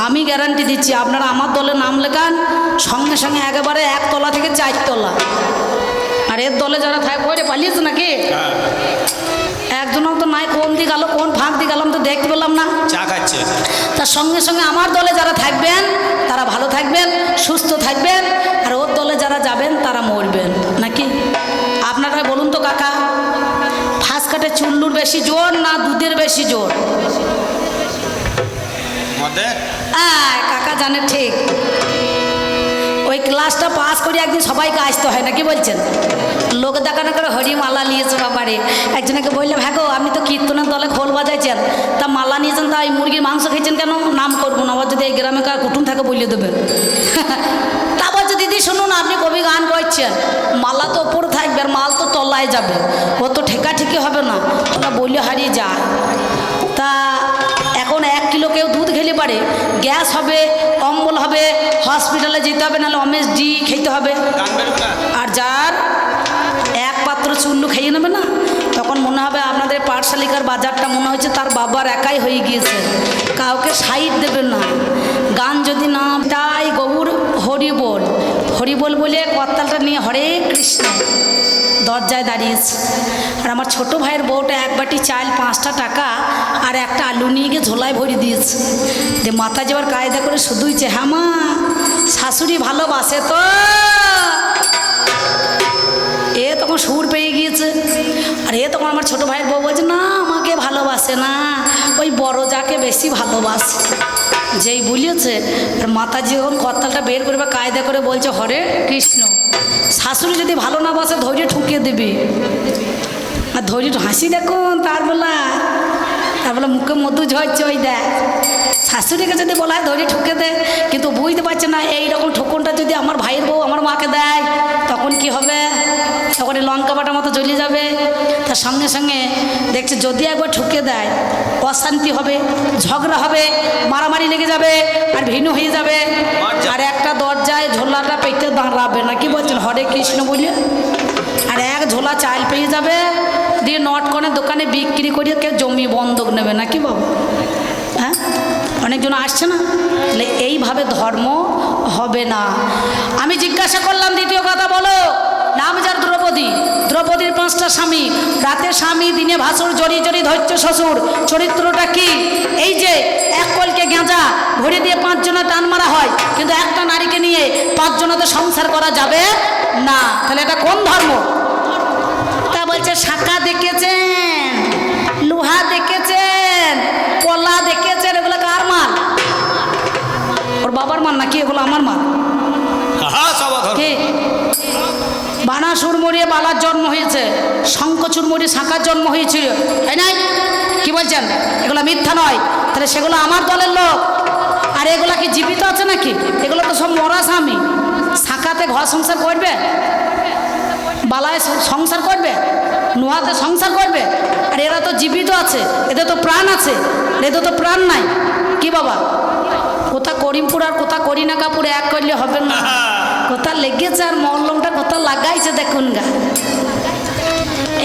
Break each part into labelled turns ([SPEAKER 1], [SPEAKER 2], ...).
[SPEAKER 1] আমি গ্যারান্টি দিচ্ছি, আপনারা আমার দলে নাম লেখান, সঙ্গে সঙ্গে একেবারে 1 তলা থেকে 4 তলা। আর এর দলে যারা থাকবে ওইটা পালিয়েছে নাকি? একজনও তো নাই, কোন দিকে গেল, কোন ফাঁক দিয়ে গেলাম তো দেখতে পেলাম না।
[SPEAKER 2] চা খাচ্ছে।
[SPEAKER 1] তার সঙ্গে সঙ্গে আমার দলে যারা থাকবেন তারা ভালো থাকবেন, সুস্থ থাকবেন, আর ওর দলে যারা যাবেন তারা মরবেন নাকি? আপনারা বলুন তো কাকা, ফাঁস কাটে চুল্লুর বেশি জোর না দুধের বেশি জোর? কাকা জানে ঠিক। ওই ক্লাসটা পাস করে একদিন সবাইকে আসতে হয় নাকি বলছেন? লোক দেখানো করে হরি মালা নিয়েছে বাবারে। একজনকে বললাম, হ্যাঁ গো আপনি তো কীর্তনের দলে খোল বাজাইছেন, তা মালা নিয়েছেন, তা এই মুরগির মাংস খেয়েছেন কেন? নাম করবো না, আবার যদি এই গ্রামে কার কুটুম থাকে বলে দেবেন। তা বলছে, দিদি শুনুন, আপনি কবি গান করছেন, মালা তো ওপরে থাকবে আর মাল তো তলায় যাবে, ও তো ঠেকাঠেকি হবে না, ওরা বললে হারিয়ে যায়। তা এখন 1 কিলো কেউ দুধ খেলে পারে, গ্যাস হবে, অম্বল হবে, হসপিটালে যেতে হবে, নাহলে অমেশ ডি খেতে হবে। আর যার 1 পাত্র চুল্লু খেয়ে নেবে না, তখন মনে হবে আপনাদের পাঠশালিকার বাজারটা মনে হচ্ছে তার বাবার একাই হয়ে গিয়েছে, কাউকে সাইড দেবে না। গান যদি না, তাই গৌর হরিবোল হরিবোল বলে করতালটা নিয়ে হরে কৃষ্ণ দরজায় দাঁড়িয়েছে। আর আমার ছোট ভাইয়ের বউটা 1 বাটি চাল 5টা টাকা আর একটা আলু নিয়ে গিয়ে ঝোলায় ভরে দিয়েছে। যে মাথা যাবার কায়দা করে শুধুইছে, হ্যাঁ মা শাশুড়ি ভালোবাসে তো। এ তখন সুর পেয়ে গিয়েছে। আর এ তখন আমার ছোট ভাইয়ের বউ বলছে, না আমাকে ভালোবাসে না, ওই বড় যাকে বেশি ভালোবাসে। যেই বলিয়েছে, আর মাথা যখন করতালটা বের করবে কায়দা করে বলছে হরে কৃষ্ণ। শাশুড়ি যদি ভালো না বাসে ধৈর্য ঠুকিয়ে দেবে। আর ধৈর্য হাসি দেখুন তার বলে মুখে মধু ঝরছে, ওই দেখ। শাশুড়িকে যদি বলা হয় ধৈর্য ঠুকে দে, কিন্তু বুঝতে পারছে না এইরকম ঠোকনটা যদি আমার ভাইয়ের বউ আমার মাকে দেয় তখন কি হবে? তখন লঙ্কা বাটার মতো জ্বলে যাবে। তার সঙ্গে সঙ্গে দেখছে যদি একবার ঠুকে দেয় অশান্তি হবে, ঝগড়া হবে, মারামারি লেগে যাবে, আর ভিন্ন হয়ে যাবে। আর একটা দরজায় ঝোলাটা পেটে দাঁড়াবে না, কি বলছেন হরে কৃষ্ণ বলে। আর 1 ঝোলা চাল পেয়ে যাবে, দিয়ে নটকনের দোকানে বিক্রি করিয়ে কেউ জমি বন্ধক নেবে না, কি বাবু? হ্যাঁ, অনেকজন আসছে না, তাহলে এইভাবে ধর্ম হবে না। আমি জিজ্ঞাসা করলাম, দ্বিতীয় কথা বলো, নাম যার দ্রৌপদী, দ্রৌপদীর 5টা স্বামী, রাতে স্বামী, দিনে ভাসুর, জড়ি জড়ি ধৈর্য শ্বশুর, চরিত্রটা কি? এই যে 1 কলকে গাঁজা ভরে দিয়ে 5 জনে টান মারা হয়, কিন্তু একটা নারীকে নিয়ে 5 জনাতে সংসার করা যাবে না, তাহলে এটা কোন ধর্ম? তা বলছে শাঁখা দেখেছেন, লোহা দেখেছেন, কলা দেখেছেন, এগুলো কার মাল? ওর বাবার মাল নাকি এগুলো আমার মাল? কি বানাসুর মরিয়ে বালার জন্ম হয়েছে, শঙ্খচূড় মরিয়ে শাঁখার জন্ম হয়েছিল, তাই নাই? কি বলছেন? এগুলো মিথ্যা নয়, তাহলে সেগুলো আমার দলের লোক। আর এগুলা কি জীবিত আছে নাকি? এগুলো তো সব মরা স্বামী। শাঁখাতে ঘর সংসার করবে, বালায় সংসার করবে, নোহাতে সংসার করবে, আর এরা তো জীবিত আছে, এদের তো প্রাণ আছে, এদের তো প্রাণ নাই। কি বাবা, কোথা করিমপুর আর কোথা করিনা কাপুর এক করলে হবে না, কোথা লেগেছে আর মল্লমটা কোথা লাগাইছে দেখুন গা।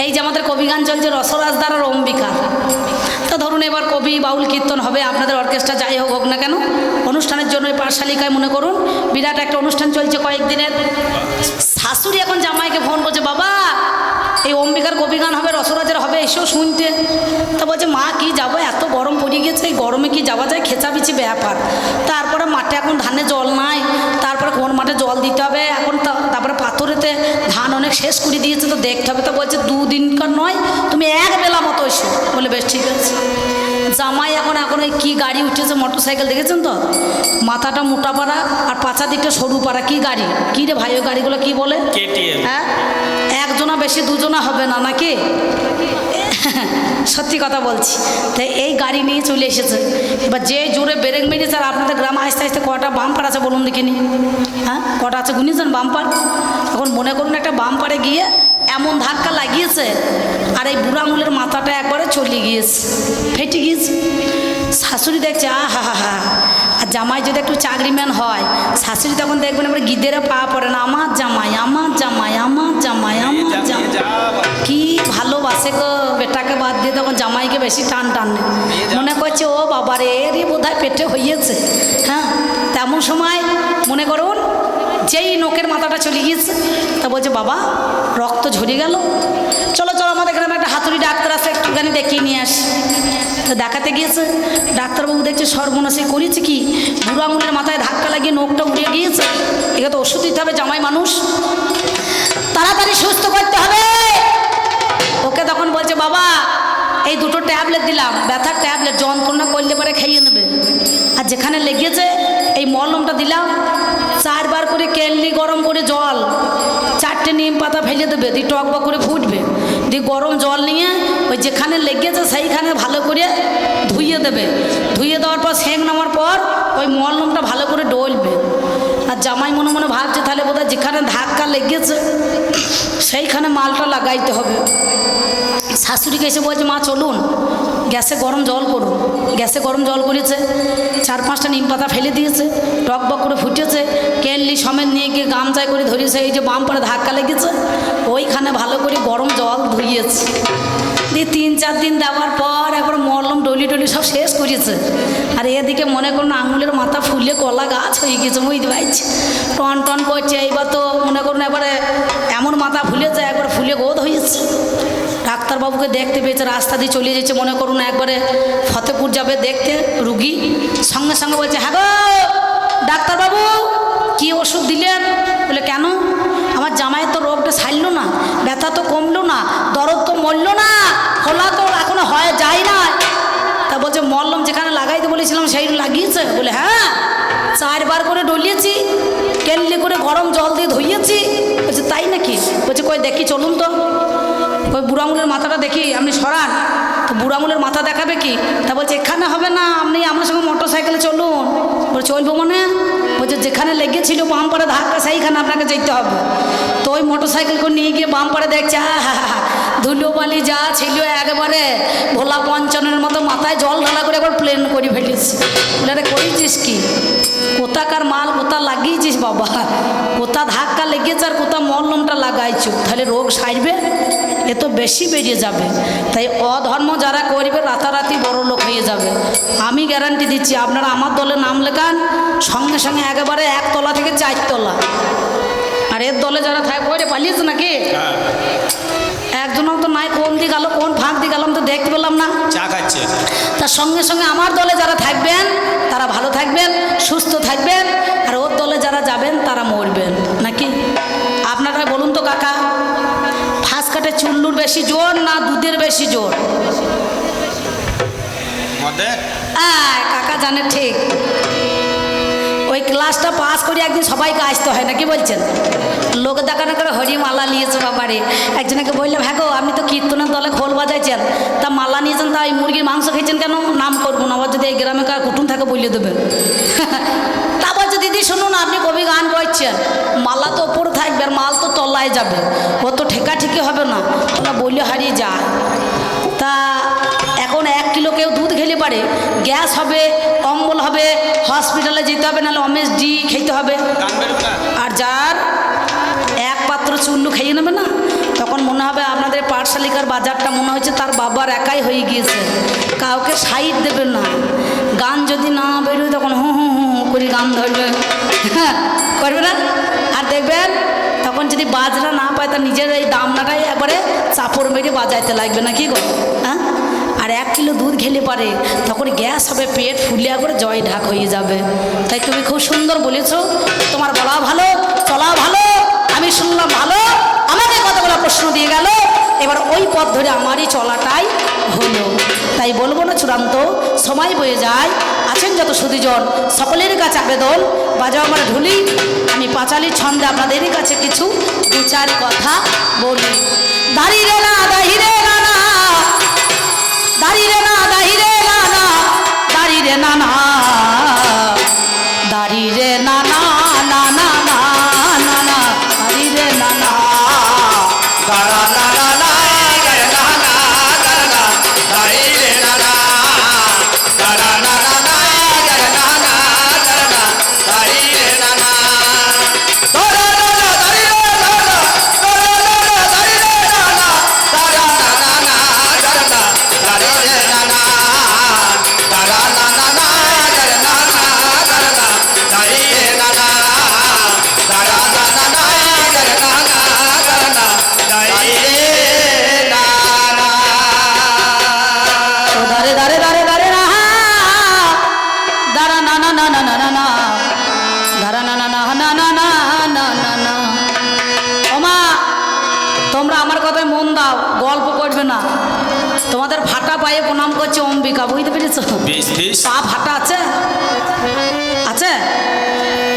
[SPEAKER 1] এই যে আমাদের কবি গান চলছে রসরাজদার আর অম্বিকার। তা ধরুন এবার কবি বাউল কীর্তন হবে, আপনাদের অর্কেস্ট্রা যাই হোক হোক না কেন, অনুষ্ঠানের জন্য এই পাঠশালিকায় মনে করুন বিরাট একটা অনুষ্ঠান চলছে কয়েকদিনের। শাশুড়ি এখন জামাইকে ফোন করছে, বাবা এই অম্বিকার কবি গান হবে, রসরাজের হবে, এসেও শুনতে। তা বলছে, মা কি যাবো, এত গরম পড়ে গেছে, এই গরমে কি যাওয়া যায়, খেচাবিচি ব্যাপার। তারপরে মাঠে এখন ধানে জল নাই, তারপরে কোন মাঠে জল দিতে হবে এখন, তারপরে পাথরেতে ধান অনেক শেষ করে দিয়েছে, তো দেখতে হবে। তো বলছে 2 দিনকার নয়, তুমি 1 বেলা মতো এসো। বলে বেশ ঠিক আছে। জামাই এখন ওই কী গাড়ি উঠেছে, মোটর সাইকেল দেখেছেন তো, মাথাটা মোটা পাড়া আর পাছা দিকটা সরু পাড়া, কি গাড়ি, কী রে ভাই ওই গাড়িগুলো কি বলে? হ্যাঁ, 1 জনা বেশি 2 জনা হবে না নাকি? সত্যি কথা বলছি। তাই এই গাড়ি নিয়ে চলে এসেছে। এবার যে জোরে ব্রেক মেরেছে, আর আপনাদের গ্রামে আস্তে আস্তে কটা বাম্পার আছে বলুন দেখিনি? হ্যাঁ, কটা আছে গুনিয়েছেন বাম্পার? এখন মনে করুন একটা বাম্পারে গিয়ে এমন ধাক্কা লাগিয়েছে, আর এই বুড়া আঙুলের মাথাটা একবারে চলে গিয়েছে, ফেটে গিয়েছে। শাশুড়ি দেখছে হা হা হা। আর জামাই যদি একটু চাকরিম্যান হয়, শাশুড়ি তখন দেখবেন এবার গিদেরে পা পড়ে না, আমার জামাই, আমার জামাই, আমার জামাই, আমার জামাই। কি ভালোবাসে গো বেটাকে বাদ দিয়ে, তখন জামাইকে বেশি টান টান মনে করছে, ও বাবা রে, এরই বোধহয় পেটে হইয়েছে, এমন সময় মনে করুন যেই নোকের মাথাটা চলে গিয়েছে, তা বলছে বাবা রক্ত ঝরে গেল, চলো চলো আমাদের গ্রামে একটা হাতুড়ি ডাক্তার আছে, একটুখানি দেখিয়ে নিয়ে আসি। তো দেখাতে গিয়েছে, ডাক্তারবাবু দেখছে সর্বনাশী করেছে কি, বুড়ো আঙুলের মাথায় ধাক্কা লাগিয়ে নোকটা উড়ে গিয়েছে, একে তো ওষুধ দিতে হবে, জামাই মানুষ, তাড়াতাড়ি সুস্থ করতে হবে। ওকে তখন বলছে বাবা এই দুটো ট্যাবলেট দিলাম, ব্যথার ট্যাবলেট, যন্ত্রণা করলে পরে খাইয়ে নেবে, আর যেখানে লেগেছে এই মলমটা দিলাম, 4 বার করে কেটলি গরম করে জল, 4টে নিম পাতা ফেলে দেবে, দিয়ে টকবক করে ফুটবে, দিয়ে গরম জল নিয়ে ওই যেখানে লেগেছে সেইখানে ভালো করে ধুইয়ে দেবে, ধুইয়ে দেওয়ার পর সেঁক নেওয়ার পর ওই মলমটা ভালো করে ডলবে। আর জামাই মনে মনে ভাবছে তাহলে বোধহয় যেখানে ধাক্কা লেগেছে সেইখানে মালটা লাগাইতে হবে। শাশুড়িকে এসে বলছে মা চলুন গ্যাসে গরম জল করুন, গ্যাসে গরম জল করেছে, 4-5টা নিম পাতা ফেলে দিয়েছে, টকবক করে ফুটেছে, কেনলি সমেত নিয়ে গিয়ে গামছায় করে ধরিয়েছে, এই যে বাম পাড়ে ধাক্কা লেগেছে ওইখানে ভালো করে গরম জল ধুইয়েছে, দিয়ে 3-4 দিন দেওয়ার পর একবার মলম ডলি ডলি সব শেষ করেছে। আর এদিকে মনে করুন আঙুলের মাথা ফুলে কলা গাছ হয়ে গেছে, বুঝতে পারছি, টন টন করছে, এইবার তো মনে করুন একবারে এমন মাথা ফুলেছে একবার ফুলে গোদ হয়েছে। ডাক্তারবাবুকে দেখতে পেয়েছে, রাস্তা দিয়ে চলে যেছে, মনে করুন একবারে ফতেপুর যাবে দেখতে রুগী, সঙ্গে সঙ্গে বলছে হ্যাঁ গো ডাক্তারবাবু কি ওষুধ দিলেন? বলে কেন? আমার জামাইয়ের তো রোগটা সারল না, ব্যথা তো কমলো না, দরদ তো মরল না, খোলা তো এখনো হয় যায় না। তা বলছে মলম যেখানে লাগাইতে বলেছিলাম সেই লাগিয়েছে? বলে হ্যাঁ 4 বার করে ডলিয়েছি, কেনলি করে গরম জল দিয়ে ধুইয়েছি। বলছে তাই নাকি? বলছে কই দেখি চলুন তো, ওই বুড়ো আঙুলের মাথাটা দেখি, আপনি সরান। তো বুড়ো আঙুলের মাথা দেখাবে কি? তা বলছে এখানে হবে না, আপনি আমার সঙ্গে মোটর সাইকেলে চলুন। বলে চলবো মানে? বলছে যেখানে লেগেছিল বাম পাড়ে ধাক্কা সেইখানে আপনাকে যেতে হবে। তো ওই মোটর সাইকেল করে নিয়ে গিয়ে বাম পাড়ে দেখছে ধুলো বালি যা ছিল একবারে ভোলা পঞ্চানের মতো মাথায় জল ঢালা করে একবার প্লেন করে ফেলিস। বলে আরে করেছিস কি? কোথাকার মাল কোথা লাগিয়েছিস বাবা, কোথা ধাক্কা লেগেছে আর কোথা মলমটা লাগাইছো, তাহলে রোগ সারবে? এ তো বেশি বেরিয়ে যাবে। তাই অধর্ম যারা করবে রাতারাতি বড় লোক হয়ে যাবে। আমি গ্যারান্টি দিচ্ছি, আপনারা আমার দলে নাম লেখান, সঙ্গে সঙ্গে একেবারে 1 তলা থেকে 4 তলা। আর এর দলে যারা থাকবে ওইটা পালিয়েছে নাকি? একজনও তো নাই, কোন দিক গেল কোন ফাঁক দিয়ে গেলাম তো দেখতে পেলাম না, চা খাচ্ছে। তার সঙ্গে সঙ্গে আমার দলে যারা থাকবেন তারা ভালো থাকবেন, সুস্থ থাকবেন, আর ওর দলে যারা যাবেন তারা মরবেন নাকি? আপনারা বলুন তো কাকা, ফাঁস কাটে চুল্লুর বেশি জোর না দুধের বেশি জোর? কাকা জানে ঠিক। ওই ক্লাসটা পাস করে একদিন সবাইকে আসতে হয় নাকি বলছেন? লোক দেখানো করে হরি মালা নিয়েছে বাবারে। একজনকে বললাম হ্যাঁ গো আপনি তো কীর্তনের দলে খোল বাজাইছেন, তা মালা নিয়েছেন, তা এই মুরগির মাংস খেয়েছেন কেন? নাম করবো না, আবার যদি এই গ্রামে কার কুটুম থাকে বলে দেবেন। তা বলছে দিদি শুনুন আপনি কবি গান করছেন, মালা তো ওপরে থাকবে আর মাল তো তলায় যাবে, ও তো ঠেকা ঠিকই হবে না, ওরা বললে হারিয়ে যায়। তা এখন 1 কিলো কেউ দুধ খেলে পারে, গ্যাস হবে, অম্বল হবে, হসপিটালে যেতে হবে, নাহলে OMS-D খেতে হবে। আর যার 1 পাত্র চুল্লু খেয়ে নেবে না, তখন মনে হবে আপনাদের পাঠশালিকার বাজারটা মনে হচ্ছে তার বাবার একাই হয়ে গিয়েছে, কাউকে সাইড দেবে না। গান যদি না বেরোয় তখন হু হু হু করে গান ধরবে, করবে না? আর দেখবেন তখন যদি বাজনা না পায় তার নিজের এই দামনাটাই একবারে চাপড় মেরে বাজাইতে লাগবে না কি গো? হ্যাঁ, আর 1 কিলো দুধ খেলে পারে, তখন গ্যাস হবে, পেট ফুলে একবারে জয় ঢাক হয়ে যাবে। তাই তুমি খুব সুন্দর বলেছো, তোমার বলা ভালো, চলা ভালো, আমি শুনলাম ভালো, আমাকে কতগুলো প্রশ্ন দিয়ে গেল, এবার ওই পথ ধরে আমারই চলাটাই হলো। তাই বলবো না চূড়ান্ত, সময় বয়ে যায়, আছেন যত সুধীজন সকলের কাছে আবেদন, বাজাও আমার ঢুলি, আমি পাঁচালির ছন্দে আপনাদের কাছে কিছু 2-4 কথা বলি। দাঁড়িয়ে না দাহিরে না না, দাঁড়িয়ে না দাহিরে না না, দাঁড়িয়ে না না, দাঁড়িয়ে না না না না না না না, দাঁড়িয়ে না না, দাঁড়া না না না না না, দাঁড়িয়ে না না, দাঁড়া না না না না না, দাঁড়িয়ে না না, দাঁড়া না না দাঁড়িয়ে না না, দাঁড়া না না দাঁড়িয়ে না না, দাঁড়া না না না, দাঁড়া না দাঁড়িয়ে না না, দাঁড়া না না না না না না না না না না ধারা না না না না না না না না না। ও মা, তোমরা আমার কথায় মন দাও, গল্প করবে না। তোমাদের ফাটা পায়ে প্রণাম করছে অম্বিকা, বুঝতে পেরেছো? পা ফাটা আছে আছে।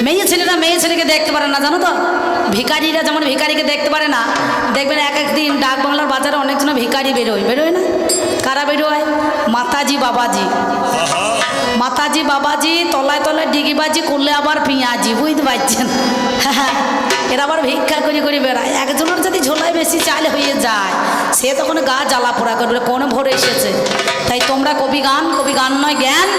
[SPEAKER 1] মেয়ে ছেলেরা মেয়ে ছেলেকে দেখতে পারে না, জানো তো? ভিখারিরা যেমন ভিখারিকে দেখতে পারে না, দেখবেন এক একদিন ডাক বাংলার বাজারে অনেকজন ভিখারি বেরোয়, বেরোয় না? কারা বেরোয়? মাতাজি বাবাজি, মাতাজি বাবাজি, তলায় তলায় ডিগিবাজি করলে আবার পেঁয়াজি, বুঝতে পারছেন? এরা আবার ভিক্ষা করে করে বেড়ায়। একজনের যদি ঝোলায় বেশি চাল হয়ে যায়, সে তখন গা জ্বালা পোড়া করবে, কোনো ভরে এসেছে। তাই তোমরা কবি গান নয় জ্ঞান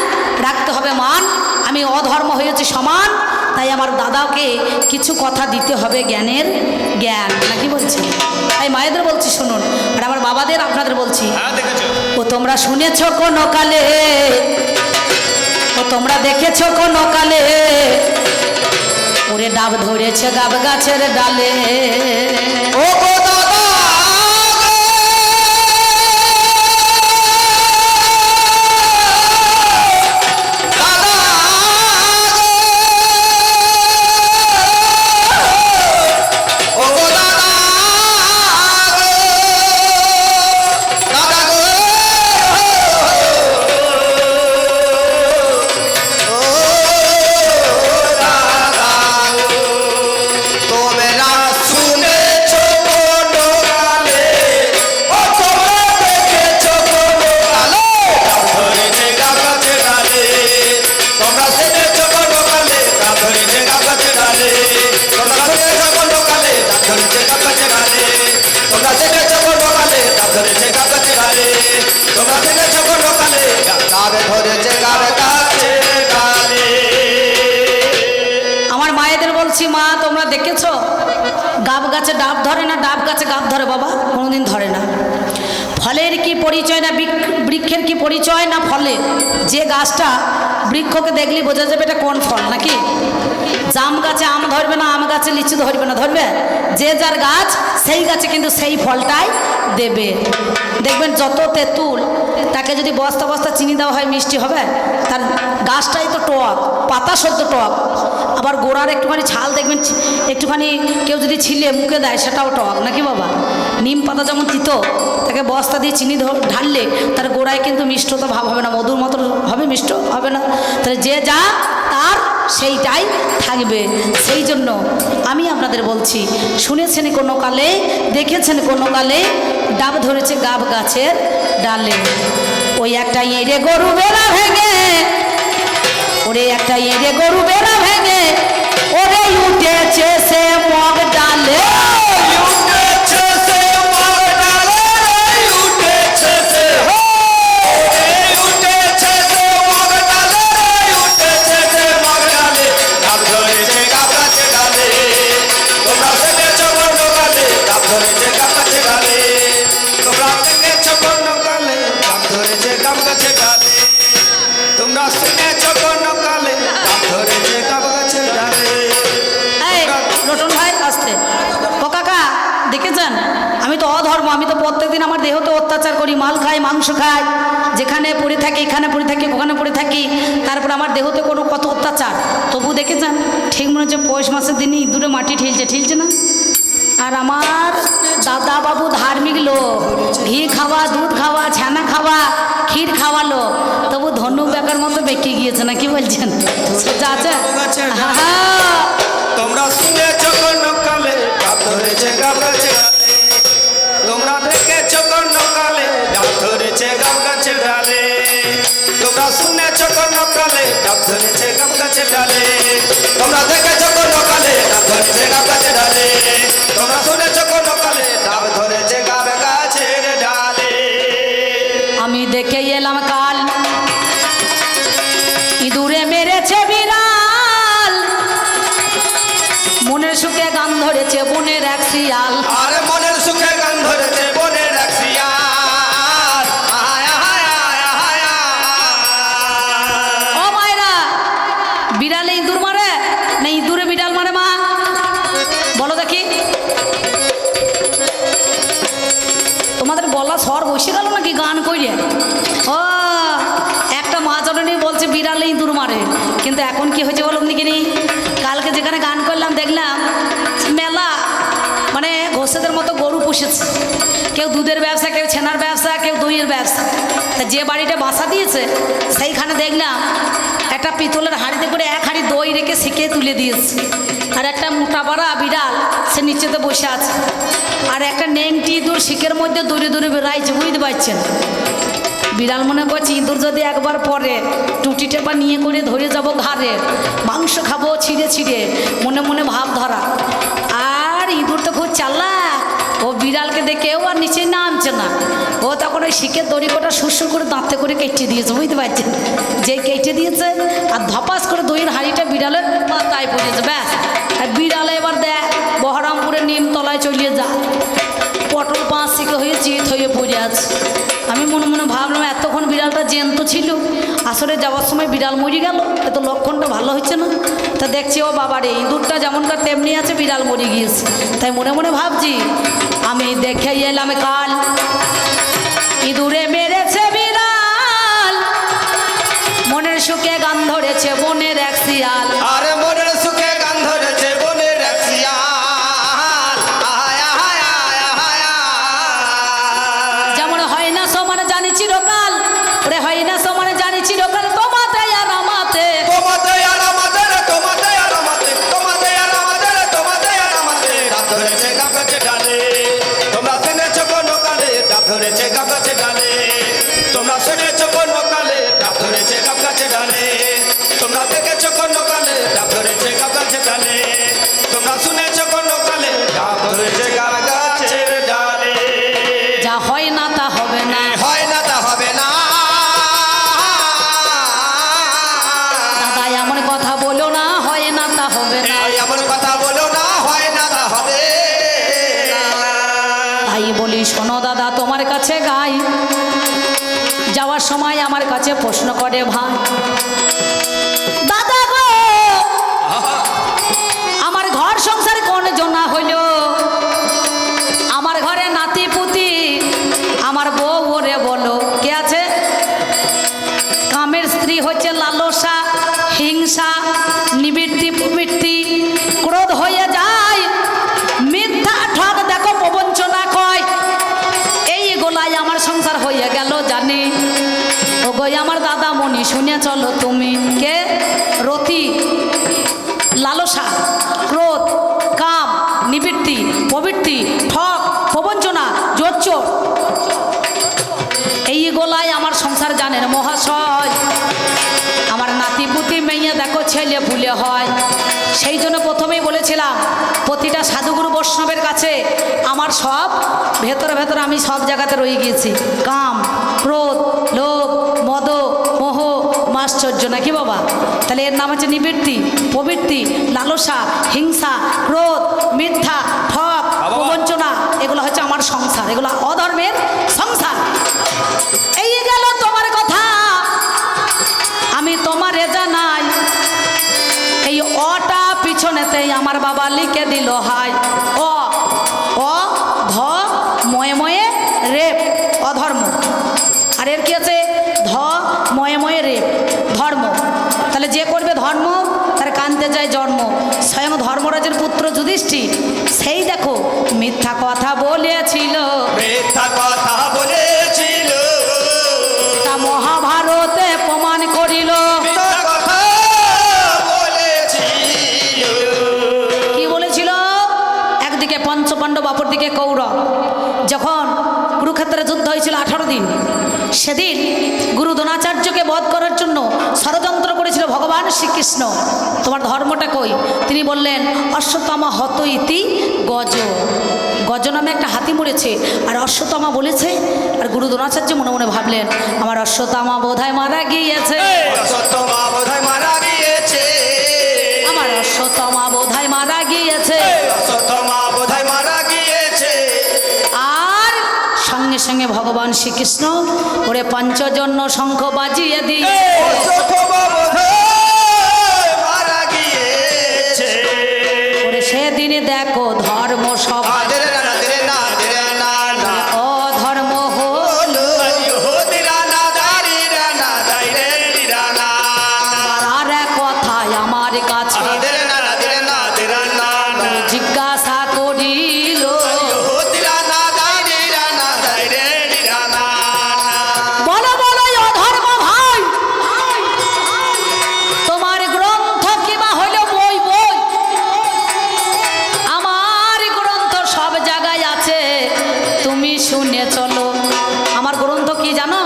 [SPEAKER 1] রাখতে হবে মান। আমি অধর্ম হয়েছি সমান, তাই আমার দাদাকে কিছু কথা দিতে হবে জ্ঞানের জ্ঞান, নাকি বলছি? তাই মায়েদের বলছি শুনুন, আর আমার বাবাদের আপনাদের বলছি, ও তোমরা শুনেছ কোনো কালে, ও তোমরা দেখেছ কোনো কালে, ওরে ডাব ধরেছে গাব গাছের ডালে। ও গো দাদা, আমার মায়েদের বলছি, মা তোমরা দেখেছো গাব গাছে ডাব ধরে না, ডাব গাছে গাব ধরে? বাবা কোনোদিন ধরে না। ফলের কি পরিচয় না বৃক্ষের কি পরিচয় না ফলে? যে গাছটা বৃক্ষকে দেখলে বোঝা যাবে এটা কোন ফল, নাকি? জাম গাছে আম ধরবে না, আম গাছে লিচু ধরবে না, ধরবে? যে যার গাছ সেই গাছে কিন্তু সেই ফলটাই দেবে। দেখবেন যত তেঁতুল, তাকে যদি বস্তা বস্তা চিনি দেওয়া হয় মিষ্টি হবে? তার গাছটাই তো টক, পাতা সদ্য টক। আবার গোড়ার একটুখানি ছাল দেখবেন, একটুখানি কেউ যদি ছিলে মুখে দেয় সেটাও টক, নাকি বাবা? নিম পাতা যেমন তিতো, তাকে বস্তা দিয়ে চিনি ঢাললে তার গোড়ায় কিন্তু মিষ্টতা ভাব হবে না, মধুর মতো হবে, মিষ্ট হবে না। তাহলে যে যা তার সেইটাই থাকবে। সেই জন্য আমি আপনাদের বলছি, শুনেছেন কোনো কালে, দেখেছেন কোনো কালে, ডাব ধরেছে গাব গাছের ডালে। ওই একটা এঁড়ে গরু বেড়া ভেঙে, ওরে একটা এঁড়ে গরু বেড়া ভেঙে, ওরে উঠেছে সে মগ ডালে। দেখেছেন, আমি তো অধর্ম, আমি তো প্রত্যেকদিন আমার দেহতে অত্যাচার করি, মাল খাই, মাংস খাই, যেখানে পড়ে থাকি, এখানে পড়ে থাকি, ওখানে পড়ে থাকি, তারপর আমার দেহতে কোনো কত অত্যাচার। তবু দেখেছেন, ঠিক মনে হচ্ছে পৌষ মাসের দিনই ইঁদুরে মাটি ঠেলছে না? আর আমার দাদা বাবু ধার্মিক লোক, ঘি খাওয়া, দুধ খাওয়া, ছানা খাওয়া, ক্ষীর খাওয়ালো, তবু ধনু বেকার মতো বেঁকে গিয়েছে না, কি বলছেন? সোজা আছে।
[SPEAKER 2] তোমরা শুনেছো কোনো কালে ডাব ধরেছে গাব গাছে ডালে, তোমরা দেখেছো কোনো কালে ডাব ধরেছে গাব গাছে ডালে, তোমরা শুনেছো কোনো কালে ডাব ধরেছে গাব গাছে ডালে, তোমরা দেখেছো কোনো কালে ডাব ধরেছে গাব গাছে ডালে, তোমরা শুনেছো কোনো কালে ডাব ধরেছে গাব গাছের ডালে।
[SPEAKER 1] আমি দেখে এলাম কাল ইঁদুরে মেরেছে বিড়াল, মনের সুখে গান ধরেছে বনের এক শিয়াল।
[SPEAKER 2] আরে মনের সুখে গান ধরেছে বনের এক শিয়াল।
[SPEAKER 1] ও মায়েরা, বিড়ালে ইঁদুর মারে না ইঁদুরে বিড়াল মারে? মা বলো দেখি, তোমাদের গলা স্বর বসে গেল নাকি গান কইরে? ও একটা মা জননী বলছে বিড়ালে ইঁদুর মারে, কিন্তু এখন কি হয়েছে বলুন দেখিনি, কালকে যেখানে গান করলাম দেখলাম মেলা মানে ঘোষেদের মতো গরু পুষেছে, কেউ দুধের ব্যবসা, কেউ ছানার ব্যবসা, কেউ দইয়ের ব্যবসা। তা যে বাড়িটা বাসা দিয়েছে সেইখানে দেখলাম একটা পিতলের হাঁড়িতে করে এক হাঁড়ি দই রেখে শিখে তুলে দিয়েছে, আর একটা মোটা পাড়া বিড়াল সে নিচেতে বসে আছে, আর একটা নেংটি ইঁদুর শিখের মধ্যে দূরে দূরে বেড়াইছে, বুঝতে পারছেন। বিড়াল মনে করছে ইঁদুর যদি একবার পরে টুটি টেপা নিয়ে করে ধরে যাব ঘাড়ে, মাংস খাবো ছিঁড়ে ছিঁড়ে, মনে মনে ভাব ধরা। আর ইঁদুর তো খুব চালাক, ও বিড়ালকে দেখেও আর নিচে নামছে না, ও তখন ওই শিখের দড়ি কটা সুরসুর করে দাঁতে করে কেটে দিয়েছে, বুঝতে পারছেন। যে কেটে দিয়েছে আর ধপাস করে দইয়ের হাঁড়িটা বিড়ালের মাথায় পড়েছে, ব্যাস। আর বিড়ালে এবার দেখ বহরমপুরে নিমতলায় চলিয়ে যা, পটল পাঁচ শিখে হয়ে চিত হয়ে পড়ে আছে। আমি মনে মনে ভাবলাম এতক্ষণ বিড়ালটা জ্যান্ত ছিল, আসলে যাওয়ার সময় বিড়াল মরে গেল, এত লক্ষণটা ভালো হচ্ছে না। তা দেখছি ও বাবারে ইঁদুরটা যেমনকার তেমনি আছে, বিড়াল মরে গিয়েছে। তাই মনে মনে ভাবছি আমি দেখে এলাম কাল ইঁদুরে মেরেছে বিড়াল, মনের সুখে গান ধরেছে বনের এক শিয়াল।
[SPEAKER 2] আরে মনের সুখে গান ধরেছে বনের এক শিয়াল। আয় আয় আয় আয় আয়।
[SPEAKER 1] যেমন হয় না সমান জানি চিরকাল, ওরে হয় না সমান জানি চিরকাল, তোমাতে আর আমাতে,
[SPEAKER 2] তোমাতে আর আমাদের, তোমাতে আর আমাদের, তোমাতে আর আমাদের, তোমাতে আর আমাদের। ডাক ধরেছে গাব গাছে ডালে, তোমরা শুনেছ কোন কালে, ডাক ধরেছে গাব গাছে ডালে। তোমরা শুনেছ কোন কালে, ডাক ধরেছে গাব গাছে ডালে। তোমরা দেখেছ কোন কালে, ডাক ধরেছে গাব গাছে ডালে। তোমরা শুনেছ কোন কালে, ডাক ধরেছে গাব গাছের ডালে।
[SPEAKER 1] যা হয় না তা হবে না,
[SPEAKER 2] হয় না তা হবে না।
[SPEAKER 1] দাদা এমন কথা বলো না, হয় না তা হবে না।
[SPEAKER 2] এমন কথা বলো না, হয় না তা হবে না।
[SPEAKER 1] তাই বলি শোনো দাদা তোমার কাছে গাই, যাওয়ার সময় আমার কাছে প্রশ্ন করে ভাই, দাদা গো আমার ঘর সংসার কোন জনা হইল, আমার ঘরে নাতি পুতি আমার বউ ওরে বলো কে আছে। কামের স্ত্রী হচ্ছে লালসা, হিংসা, নিবৃত্তি, প্রবৃত্তি, ক্রোধ হয়ে যায়, মিথ্যা ঠক দেখো প্রবঞ্চনা কয়, এই গোলাই আমার সংসার হয়ে গেল জানি। ও গো আমার দাদা মনি শুনে চলো তুমি, কে রতি, লালসা, ক্রোধ, কাম, নিবৃত্তি, প্রবৃত্তি, ঠক, প্রবঞ্চনা, জোচ্চোর, এই গোলাই আমার সংসার জানেন মহাশয়। আমার নাতিপুতি মেয়ে দেখো ছেলে ভুলে হয়, সেই জন্য প্রথমেই বলেছিলাম প্রতিটা সাধুগুরু বৈষ্ণবের কাছে আমার সব ভেতরে ভেতরে আমি সব জায়গাতে রয়ে গিয়েছি। কাম, ক্রোধ, লোভ, মদ, মোহ, মাশ্চর্য, নাকি বাবা? তাহলে এর নাম হচ্ছে নিবৃত্তি, প্রবৃত্তি, লালসা, হিংসা, ক্রোধ, মিথ্যা, ঠক, প্রবঞ্চনা, এগুলো হচ্ছে আমার সংসার, এগুলো অধর্মের সংসার। এই গেল তোমার কথা, আমি তোমারে জানাই, এই অটা পিছনেতেই আমার বাবা লিখে দিল হাই, অ অ ধ ময়ে ময়ে রেপ, অধর্ম। আর এর কি আছে ধ ময়ে ময়ে রেপ, ধর্ম। তাহলে যে করবে ধর্ম তার কানতে যায় জন্ম। স্বয়ং ধর্মরাজের পুত্র যুধিষ্ঠির সেই দেখো মিথ্যা কথা বলেছিল,
[SPEAKER 2] মিথ্যা কথা বলেছিল,
[SPEAKER 1] তা মহাভারতে প্রমাণ করিল।
[SPEAKER 2] মিথ্যা কথা বলেছিল।
[SPEAKER 1] কি বলেছিল? একদিকে পঞ্চপাণ্ডব, অপরদিকে কৌরব। যখন কুরুক্ষেত্রে যুদ্ধ হয়েছিল 18 দিন, সেদিন গুরু দ্রোণাচার্যকে বধ করার জন্য ষড়যন্ত্র করেছিল ভগবান শ্রীকৃষ্ণ। তোমার ধর্মটা কই? তিনি বললেন অশ্বত্থামা হত ইতি গজ, গজ নামে একটা হাতি মরেছে, আর অশ্বত্থামা বলেছে। আর গুরু দ্রোণাচার্য মনে মনে ভাবলেন আমার অশ্বত্থামা বোধহয় মারা গিয়েছে,
[SPEAKER 2] অশ্বত্থামা বোধহয় মারা গিয়েছে,
[SPEAKER 1] আমার অশ্বত্থামা বোধহয় মারা গিয়েছে।
[SPEAKER 2] অশ্বত্থামা বোধহয় মারা গিয়েছে।
[SPEAKER 1] আর সঙ্গে সঙ্গে ভগবান শ্রীকৃষ্ণ ওরে পঞ্চজন্য শঙ্খ বাজিয়ে দিয়ে
[SPEAKER 2] অশ্বত্থামা বোধহয় মারা গিয়েছে।
[SPEAKER 1] ওরে সেদিনে দেখো ধর্ম সভা
[SPEAKER 2] আদের না দের না দের না না
[SPEAKER 1] অধর্ম হলো,
[SPEAKER 2] হো দিরা না দারি রা না দাই রে
[SPEAKER 1] আমার কাছে
[SPEAKER 2] আহাদের না দিরে না দিরা না না
[SPEAKER 1] জিজ্ঞাসা করিল
[SPEAKER 2] ও দিরা না দাই দিরা না দাই রে দিরা না
[SPEAKER 1] বলো বলো এই অধর্ম ভাই, তোমার গ্রন্থ কিবা হইল বই বই, আমার গ্রন্থ সব জায়গায় আছে, তুমি শুনে চলো। আমার গ্রন্থ কি জানো?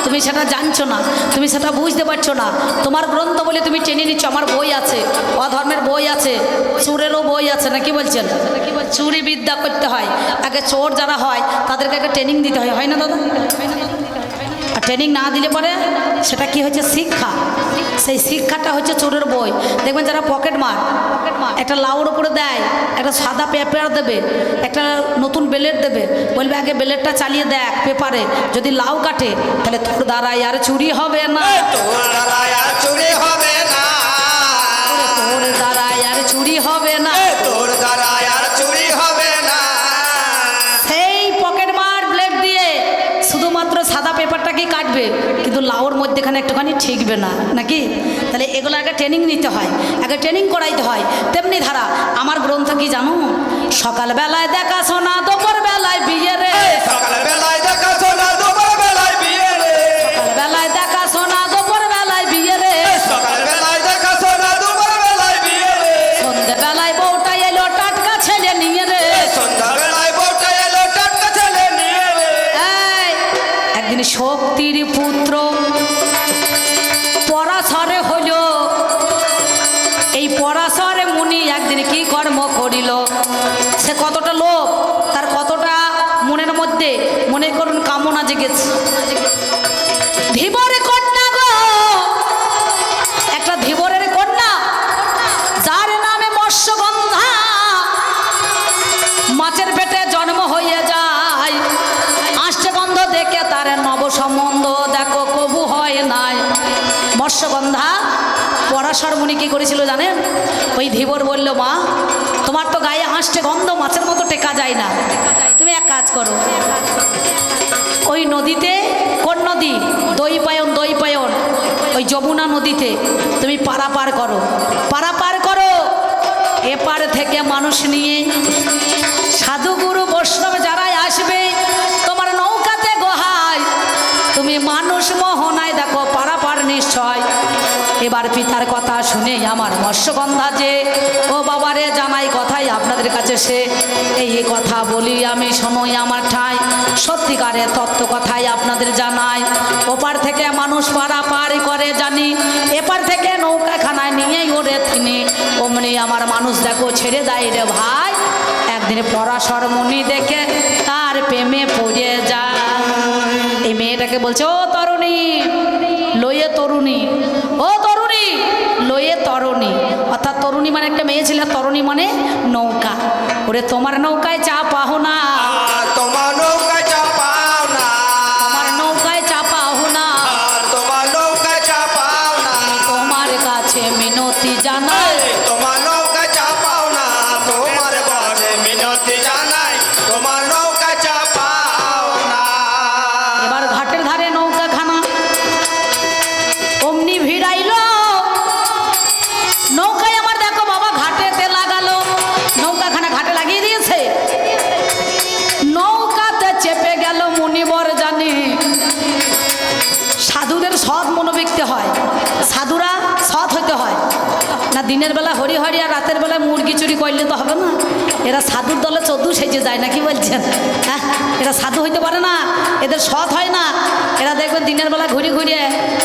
[SPEAKER 1] তুমি সেটা জানছো না, তুমি সেটা বুঝতে পারছো না। তোমার গ্রন্থ বলে তুমি টেনে নিচ্ছ। আমার বই আছে, অধর্মের বই আছে, চোরেরও বই আছে, না কি বলছেন? চুরি বিদ্যা করতে হয়, আগে চোর যারা হয় তাদেরকে আগে ট্রেনিং দিতে হয়, হয় না দাদা? আর ট্রেনিং না দিলে পরে সেটা কি হচ্ছে? শিক্ষা। সেই শিক্ষাটা হচ্ছে চোরের বই। দেখবেন যারা পকেট মার, একটা লাউর উপরে দেয়, একটা সাদা পেপার দেবে, একটা নতুন ব্লেড দেবে, বলবে আগে ব্লেডটা চালিয়ে দেখ পেপারে, যদি লাউ কাটে তাহলে তোর দ্বারাই আর চুরি হবে না,
[SPEAKER 2] তোর দ্বারা আর চুরি হবে না,
[SPEAKER 1] তোর দ্বারাই আর চুরি হবে না।
[SPEAKER 2] তোর দ্বারা আর চুরি হবে না।
[SPEAKER 1] সেই পকেট মার ব্লেড দিয়ে শুধুমাত্র সাদা পেপারটাকেই কাটবে, কিন্তু লাউর মধ্যেখানে একটুখানি ঠিকবে না, নাকি? তাহলে এগুলো আগে ট্রেনিং নিতে হয়, আগে ট্রেনিং করাইতে হয়। তেমনি ধারা আমার গ্রন্থ কি জানো? সকালবেলায় দেখা শোনা, দুপুর বেলায় বিয়ে রে,
[SPEAKER 2] সকালবেলায় দেখা শোনা, দুপুর বেলায় বিয়ে রে,
[SPEAKER 1] সকালবেলায় দেখা শোনা, দুপুর বেলায় বিয়ে রে,
[SPEAKER 2] সকালবেলায় দেখা শোনা, দুপুর বেলায় বিয়ে রে,
[SPEAKER 1] সন্ধ্যেবেলায় বউটা এলো টাটকা ছেলে নিয়ে রে।
[SPEAKER 2] সন্ধ্যাবেলায় বউটা এলো টাটকা ছেলে নিয়ে রে।
[SPEAKER 1] এই, একদিন শক্তির পুত্র পরাশরে হইল, এই পরাশরে মুনি একদিন কি কর্ম করিল, সে কতটা লোভ, তার কতটা মনের মধ্যে মনে করুন কামনা জেগেছে। ধীবরের কন্যা গো, একটা ধীবরের কন্যা যার নামে মৎস্যগন্ধা, মাছের পেটে জন্ম হয়ে যায়, আষ্টে গন্ধ দেখে তার নব সম্বন্ধ দেখো কবু হয় নাই। মৎস্যগন্ধা পরাশর মুনি কি করেছিল জানেন? ওই ধীবর বলল, মা তোমার তো গায়ে আষ্টে গন্ধ, মাছের মতো টেকা যায় না, তুমি এক কাজ করো, ওই নদীতে, কোন নদী? দৈপায়ন, দৈপায়ন, ওই যমুনা নদীতে তুমি পারাপার করো, পারাপার করো, এপার থেকে মানুষ নিয়ে সাধুগুরু বৈষ্ণব যারাই আসবে তোমার নৌকাতে গোহায়, তুমি মানুষ মোহনায় দেখো পারাপার নিশ্চয়। এবার পিতার কথা শুনে আমার মৎস্যগন্ধা যে, ও বাবারে জানাই কথাই আপনাদের কাছে সে, এই কথা বলি আমি শোনোই আমার ঠাই, সত্যিকারের তত্ত্ব কথাই আপনাদের জানাই। ওপার থেকে মানুষ পারাপার করে জানি, এপার থেকে নৌকাখানায় নিয়েই ওরে তিনি, অমনি আমার মানুষ দেখো ছেড়ে দেয় রে ভাই। একদিন পরাশর মুনি দেখে তার প্রেমে পড়ে যায়। এই মেয়েটাকে বলছে, ও তরুণী লইয়ে তরুণী, ও তরুণী লইয়ে তরুণী, অর্থাৎ তরুণী মানে একটা মেয়ে ছিল, তরুণী মানে নৌকা। ওরে তোমার নৌকায় চা পাও না,
[SPEAKER 2] তোমার নৌকায় চাপাও না,
[SPEAKER 1] তোমার নৌকায় চা পাও না,
[SPEAKER 2] তোমার নৌকায় চাপাও না,
[SPEAKER 1] তোমার কাছে মিনতি জানাই,
[SPEAKER 2] তোমার নৌকায় চাপাও না, তোমার বরে মিনতি জানাই, তোমার নৌকায় চাপাও না।
[SPEAKER 1] এবার ঘাটের ধারে নৌকাখানা, অমনি ভিড়াইল নৌকায়, আমার দেখো বাবা ঘাটেতে লাগালো, নৌকাখানা ঘাটে লাগিয়ে দিয়েছে, নৌকাতে চেপে গেল মুনিবর জানি। সাধুদের সৎ মনোব্যক্তি হয়, সাধুরা সৎ হইতে হয় না। দিনের বেলা হরি হরি আর রাতের বেলা মুরগি চুরি করলে তো হবে না। এরা সাধুর দলে চোদ্দু সেজে যায় না, কি বলছেন? হ্যাঁ, এরা সাধু হইতে পারে না, এদের সৎ হয় না। এরা দেখবেন দিনের বেলা ঘুরে ঘুরে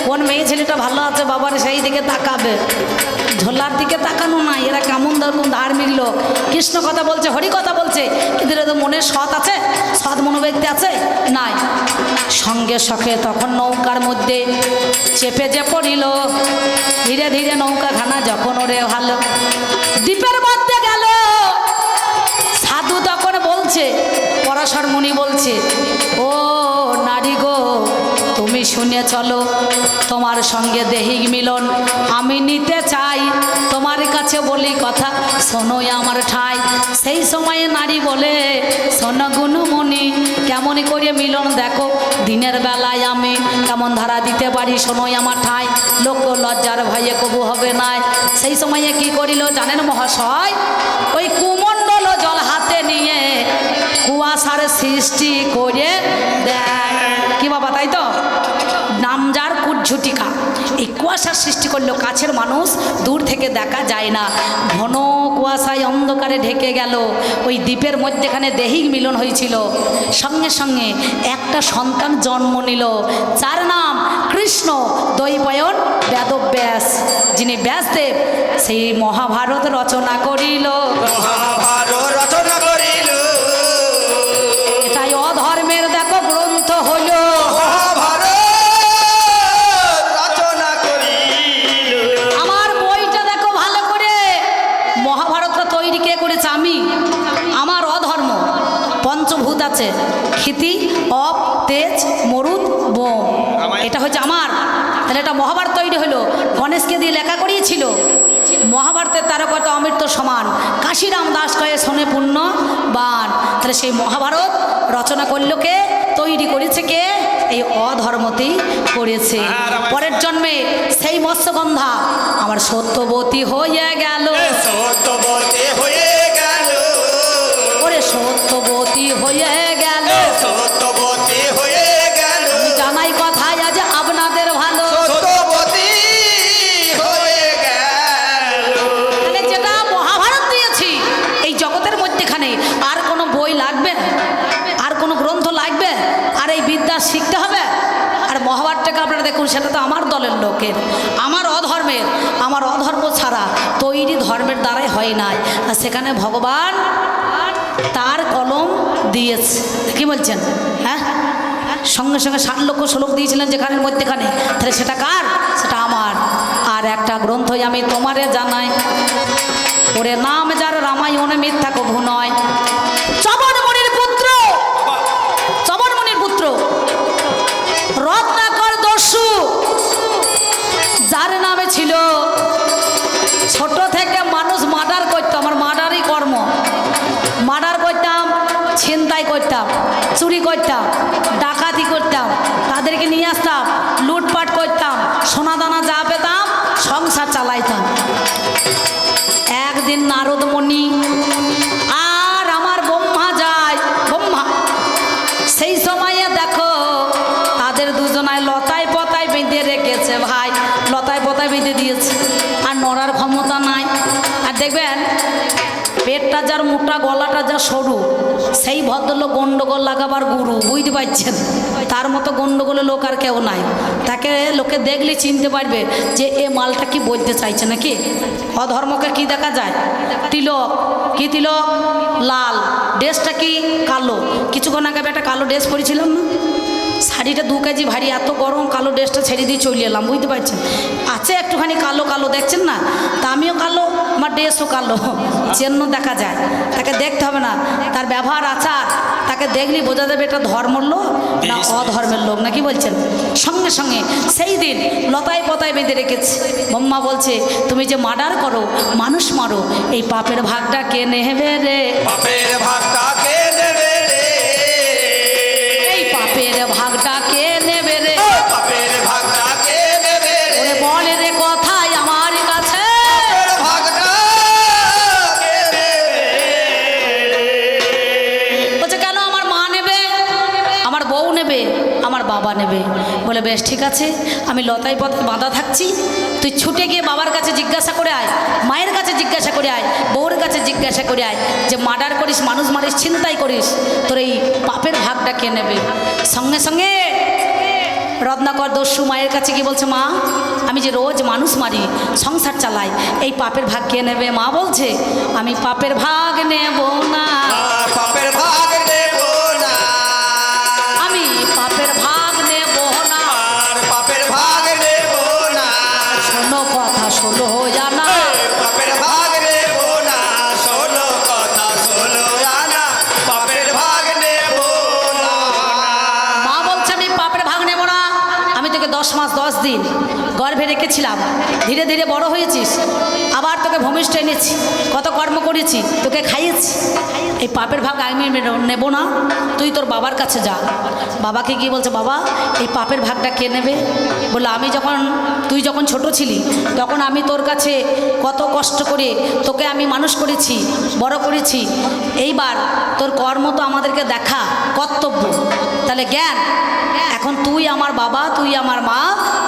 [SPEAKER 1] কোন মেয়ে ছেলেটা ভালো আছে বাবার সেই দিকে তাকাবে, ঝোলার দিকে তাকানো না। এরা কেমন ধরুন ধার্মিক লোক, কৃষ্ণ কথা বলছে, হরি কথা বলছে, কিন্তু এরা তো মনের সৎ আছে, সৎ মনোব্যক্তি আছে নাই। সঙ্গে সঙ্গে তখন নৌকার মধ্যে চেপে যে পড়িল, ধীরে ধীরে নৌকাখানা যখন ওরে ভালো দ্বীপের মধ্যে গেল। সাধু তখন বলছে, পরাশর মুনি বলছে, ও নারী গো তুমি শুনে চলো তোমার সঙ্গে দেহিক মিলন আমি নিতে চাই, তোমার কাছে বলি কথা শোনোই আমার ঠাই। সেই সময়ে নারী বলে শোনো গুণমণি, কেমন করে মিলন দেখো দিনের বেলায় আমি কেমন ধারা দিতে পারি, শোনোই আমার ঠাই। লোক লজ্জার ভয়ে কবু হবে না। সেই সময়ে কি করিল জানেন মহাশয়, ওই কুমণ্ডল জল হাতে নিয়ে কুয়াশার সৃষ্টি করে দেয়। কি বাবা তাই তো, নামজার কুটঝুটিকা এই কুয়াশার সৃষ্টি করলো। কাছের মানুষ দূর থেকে দেখা যায় না, ঘন কুয়াশায় অন্ধকারে ঢেকে গেল। ওই দ্বীপের মধ্যেখানে দেহিক মিলন হয়েছিল। সঙ্গে সঙ্গে একটা সন্তান জন্ম নিল, যার নাম কৃষ্ণ দ্বৈপায়ন বেদব্যাস, যিনি ব্যাসদেব সেই মহাভারত রচনা করিল।
[SPEAKER 2] মহাভারত রচনা করিল,
[SPEAKER 1] এটাই অধর্মের দেখো গ্রন্থ হল।
[SPEAKER 2] মহাভারত রচনা করিল।
[SPEAKER 1] আমার বইটা দেখো ভালো করে, মহাভারতটা তৈরি কে করেছে? আমি। আমার অধর্ম পঞ্চভূত আছে, ক্ষিতি অপ তেজ মরুদ বোম, এটা হচ্ছে আমার। তাহলে এটা মহাভারত তৈরি হলো, গণেশকে দিয়ে লেখা করিয়েছিল। মহাভারতের তারকা তো অমৃত সমান, কাশিরাম দাস কয়ে শোনে পুণ্য বান। তাহলে সেই মহাভারত রচনা করলো কে, তৈরি করেছে কে? এই অধর্মতেই করেছে। পরের জন্মে সেই মৎস্যগন্ধা আমার সত্যবতী হয়ে গেল।
[SPEAKER 2] সত্যবতী হয়ে গেল,
[SPEAKER 1] ওরে সত্যবতী হয়ে গেল।
[SPEAKER 2] সত্যবতী হয়ে গেল,
[SPEAKER 1] আমি জানাই কথায় আজ আপনাদের ভালো।
[SPEAKER 2] সত্যবতী হয়ে গেল।
[SPEAKER 1] তাহলে যেটা মহাভারত দিয়েছি এই জগতের মধ্যেখানে আর কোনো বই লাগবে, আর কোনো গ্রন্থ লাগবে, আর এই বিদ্যা শিখতে হবে? আর মহাভারতটাকে আপনারা দেখুন, সেটা তো আমার দলের লোকের, আমার অধর্মের। আমার অধর্ম ছাড়া তৈরি ধর্মের দ্বারাই হয় নাই। আর সেখানে ভগবান তার কলম দিয়েছে। কি বলছেন? হ্যাঁ, সঙ্গে সঙ্গে 7 লক্ষ শ্লোক দিয়েছিলেন যেখানের মধ্যেখানে, তাহলে সেটা কার? সেটা আমার। আর একটা গ্রন্থই আমি তোমারে জানাই, ওরে নাম যার রামায়ণ মিথ্যা কভু নয়। চবনমণির পুত্র, চবনমণির পুত্র রত্নাকর দস্যু, যার নামে ছিল ছোট থেকে মানুষ মার্ডার করতাম, আমার মার্ডারই কর্ম। মার্ডার করতাম, ছিনতাই করতাম, চুরি করতাম, ডাকাতি করতাম, তাদেরকে নিয়ে আসতাম, লুটপাট করতাম, সোনা দানা যা পেতাম সংসার চালাইতাম। একদিন নারদ মুনি আর আমার ব্রহ্মা যায়, ব্রহ্মা সেই সময়ে দেখো তাদের দুজনায় লতায় পতায় বেঁধে রেখেছে। ভাই লতায় পতায় বেঁধে দিয়েছে, আর নড়ার ক্ষমতা নাই। আর দেখবেন পেটটা যার মোটা, গলাটা যা সরু, সেই ভদ্রলোক গন্ডগোল লাগাবার গুরু, বুঝতে পারছেন? তার মতো গন্ডগোলের লোক আর কেউ নাই। তাকে লোকে দেখলে চিনতে পারবে যে এ মালটা কি বলতে চাইছে নাকি। অধর্মকে কি দেখা যায়? তিলক, কি তিলক? লাল। ড্রেসটা কি? কালো। কিছুক্ষণ আগে একটা কালো ড্রেস পরেছিলাম না, শাড়িটা 2 কেজি ভারী, এত গরম, কালো ড্রেসটা ছেড়ে দিয়ে চলে এলাম, বুঝতে পারছেন? আছে একটুখানি কালো কালো, দেখছেন না? তা আমিও কালো, আমার ড্রেসও কালো, চিহ্ন দেখা যায়। তাকে দেখতে হবে না, তার ব্যবহার আচার, তাকে দেখলেই বোঝা যাবে এটা ধর্মের লোক না অধর্মের লোক, নাকি বলছেন? সঙ্গে সঙ্গে সেই দিন লতায় পতায় বেঁধে রেখেছে। ব্রহ্মা বলছে তুমি যে মার্ডার করো, মানুষ মারো, এই পাপের ভাগটা কে নেবে রে?
[SPEAKER 2] পাপের ভাগটা কে নেবে রে?
[SPEAKER 1] এই পাপের ভাগটা কে নেবে রে?
[SPEAKER 2] পাপের ভাগটা কে নেবে রে?
[SPEAKER 1] ওরে বলে রে কথাই আমার কাছে,
[SPEAKER 2] পাপের ভাগটা কে নেবে রে?
[SPEAKER 1] বলছে কেন? আমার মা নেবে, আমার বউ নেবে, আমার বাবা নেবে। বলে বেশ ঠিক আছে, আমি লতায় পথে বাঁধা থাকছি, তুই ছুটে গিয়ে বাবার কাছে জিজ্ঞাসা করে আয়, মায়ের কাছে জিজ্ঞাসা করে আয়, বউর কাছে জিজ্ঞাসা করে আয় যে মার্ডার করিস, মানুষ মারিস, ছিনতাই করিস, তোর এই পাপের ভাগটা কে নেবে? সঙ্গে সঙ্গে রত্নাকর দস্যু মায়ের কাছে গিয়ে বলছে মা, আমি যে রোজ মানুষ মারি, সংসার চালাই, এই পাপের ভাগ কে নেবে? মা বলছে আমি পাপের ভাগ নেব না,
[SPEAKER 2] পাপের ভাগ নেব না,
[SPEAKER 1] আমি পাপের ভাগ নেব না।
[SPEAKER 2] আর পাপের ভাগ নেব না,
[SPEAKER 1] শোনো কথা শোনো জানা,
[SPEAKER 2] পাপের ভাগ নেব না, শোনো কথা শোনো জানা, পাপের ভাগ নেব না।
[SPEAKER 1] মা বলছে আমি পাপের ভাগ নেব না, আমি তো দিন গর্ভে রেখেছিলাম, ধীরে ধীরে বড় হয়েছিস, আবার তোকে ভূমিষ্ঠ এনেছি, কত কর্ম করেছি, তোকে খাইয়েছি, এই পাপের ভাগ আমি নেব না, তুই তোর বাবার কাছে যা। বাবাকে গিয়ে বলছে, বাবা এই পাপের ভাগটা কে নেবে? বললো, তুই যখন ছোট ছিলি তখন আমি তোর কাছে কত কষ্ট করে তোকে আমি মানুষ করেছি, বড় করেছি, এইবার তোর কর্ম তো আমাদেরকে দেখা কর্তব্য, তাহলে জ্ঞান, এখন তুই আমার বাবা, তুই আমার মা,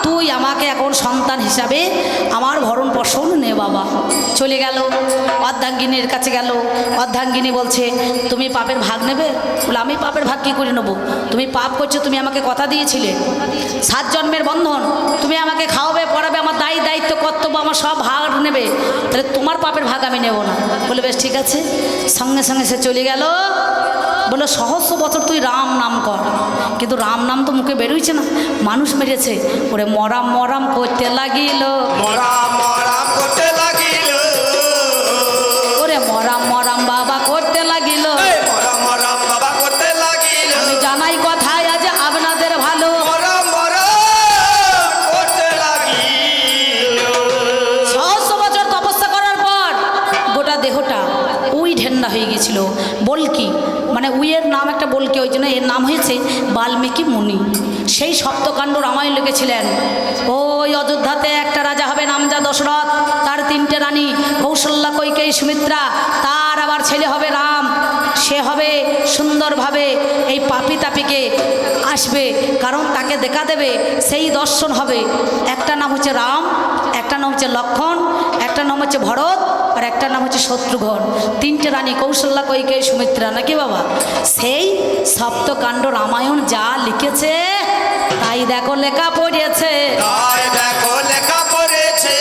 [SPEAKER 1] তুই আমাকে এখন সন্তান হিসাবে আমার ভরণ পোষণ নে বাবা। চলে গেল, অর্ধাঙ্গিনীর কাছে গেল, অর্ধাঙ্গিনী বলছে, তুমি পাপের ভাগ নেবে? বলে, আমি পাপের ভাগ কী করে নেবো? তুমি পাপ করছো, তুমি আমাকে কথা দিয়েছিলে 7 জন্মের বন্ধন, তুমি আমাকে খাওয়াবে পড়াবে, আমার দায়িত্ব কর্তব্য, আমার সব ভাগ নেবে, তাহলে তোমার পাপের ভাগ আমি নেব না। বলে, বেশ ঠিক আছে। সঙ্গে সঙ্গে সে চলে গেল। বলে, সহস্র বছর তুই রাম নাম কর, কিন্তু রাম নাম তো মুখে বেরোইছে না, মানুষ মেরেছে। ওরে মরাম মরাম করতে লাগিল,
[SPEAKER 2] মরাম মরাম করতে লাগিল,
[SPEAKER 1] ওরে মরাম মরাম বাবা করতে লাগিল,
[SPEAKER 2] মরাম মরাম বাবা করতে লাগিল,
[SPEAKER 1] আমি জানাই কথায় আজ আপনাদের ভালো,
[SPEAKER 2] মরাম মরাম করতে লাগিল।
[SPEAKER 1] সহস্র বছর তপস্যা করার পর গোটা দেহটা উই ঢেন্ডা হয়ে গেছিল। বলকি মানে উইয়ের নাম একটা বলকি, ওই জন্য এর নাম হয়েছে বাল্মীকি মুনি। সেই সপ্তকাণ্ড রামায়ণ লিখেছিলেন। ওই অযোধ্যাতে একটা রাজা হবে নামজা দশরথ, তার 3টে রানী কৌশল্যা, কৈকেয়ী, সুমিত্রা, তার আবার ছেলে হবে রাম। সে হবে সুন্দরভাবে এই পাপি তাপিকে আসবে, কারণ তাকে দেখা দেবে, সেই দর্শন হবে। একটা নাম হচ্ছে রাম, একটা নাম হচ্ছে লক্ষণ, একটা নাম হচ্ছে ভরত, আর একটা নাম হচ্ছে শত্রুঘ্ন। 3টে রানী কৌশল্যা, কৈকেয়ী, সুমিত্রা, নাকি বাবা? সেই সপ্তকাণ্ড রামায়ণ যা লিখেছে তাই দেখো লেখা পড়েছে,
[SPEAKER 2] তাই দেখো লেখা পড়েছে,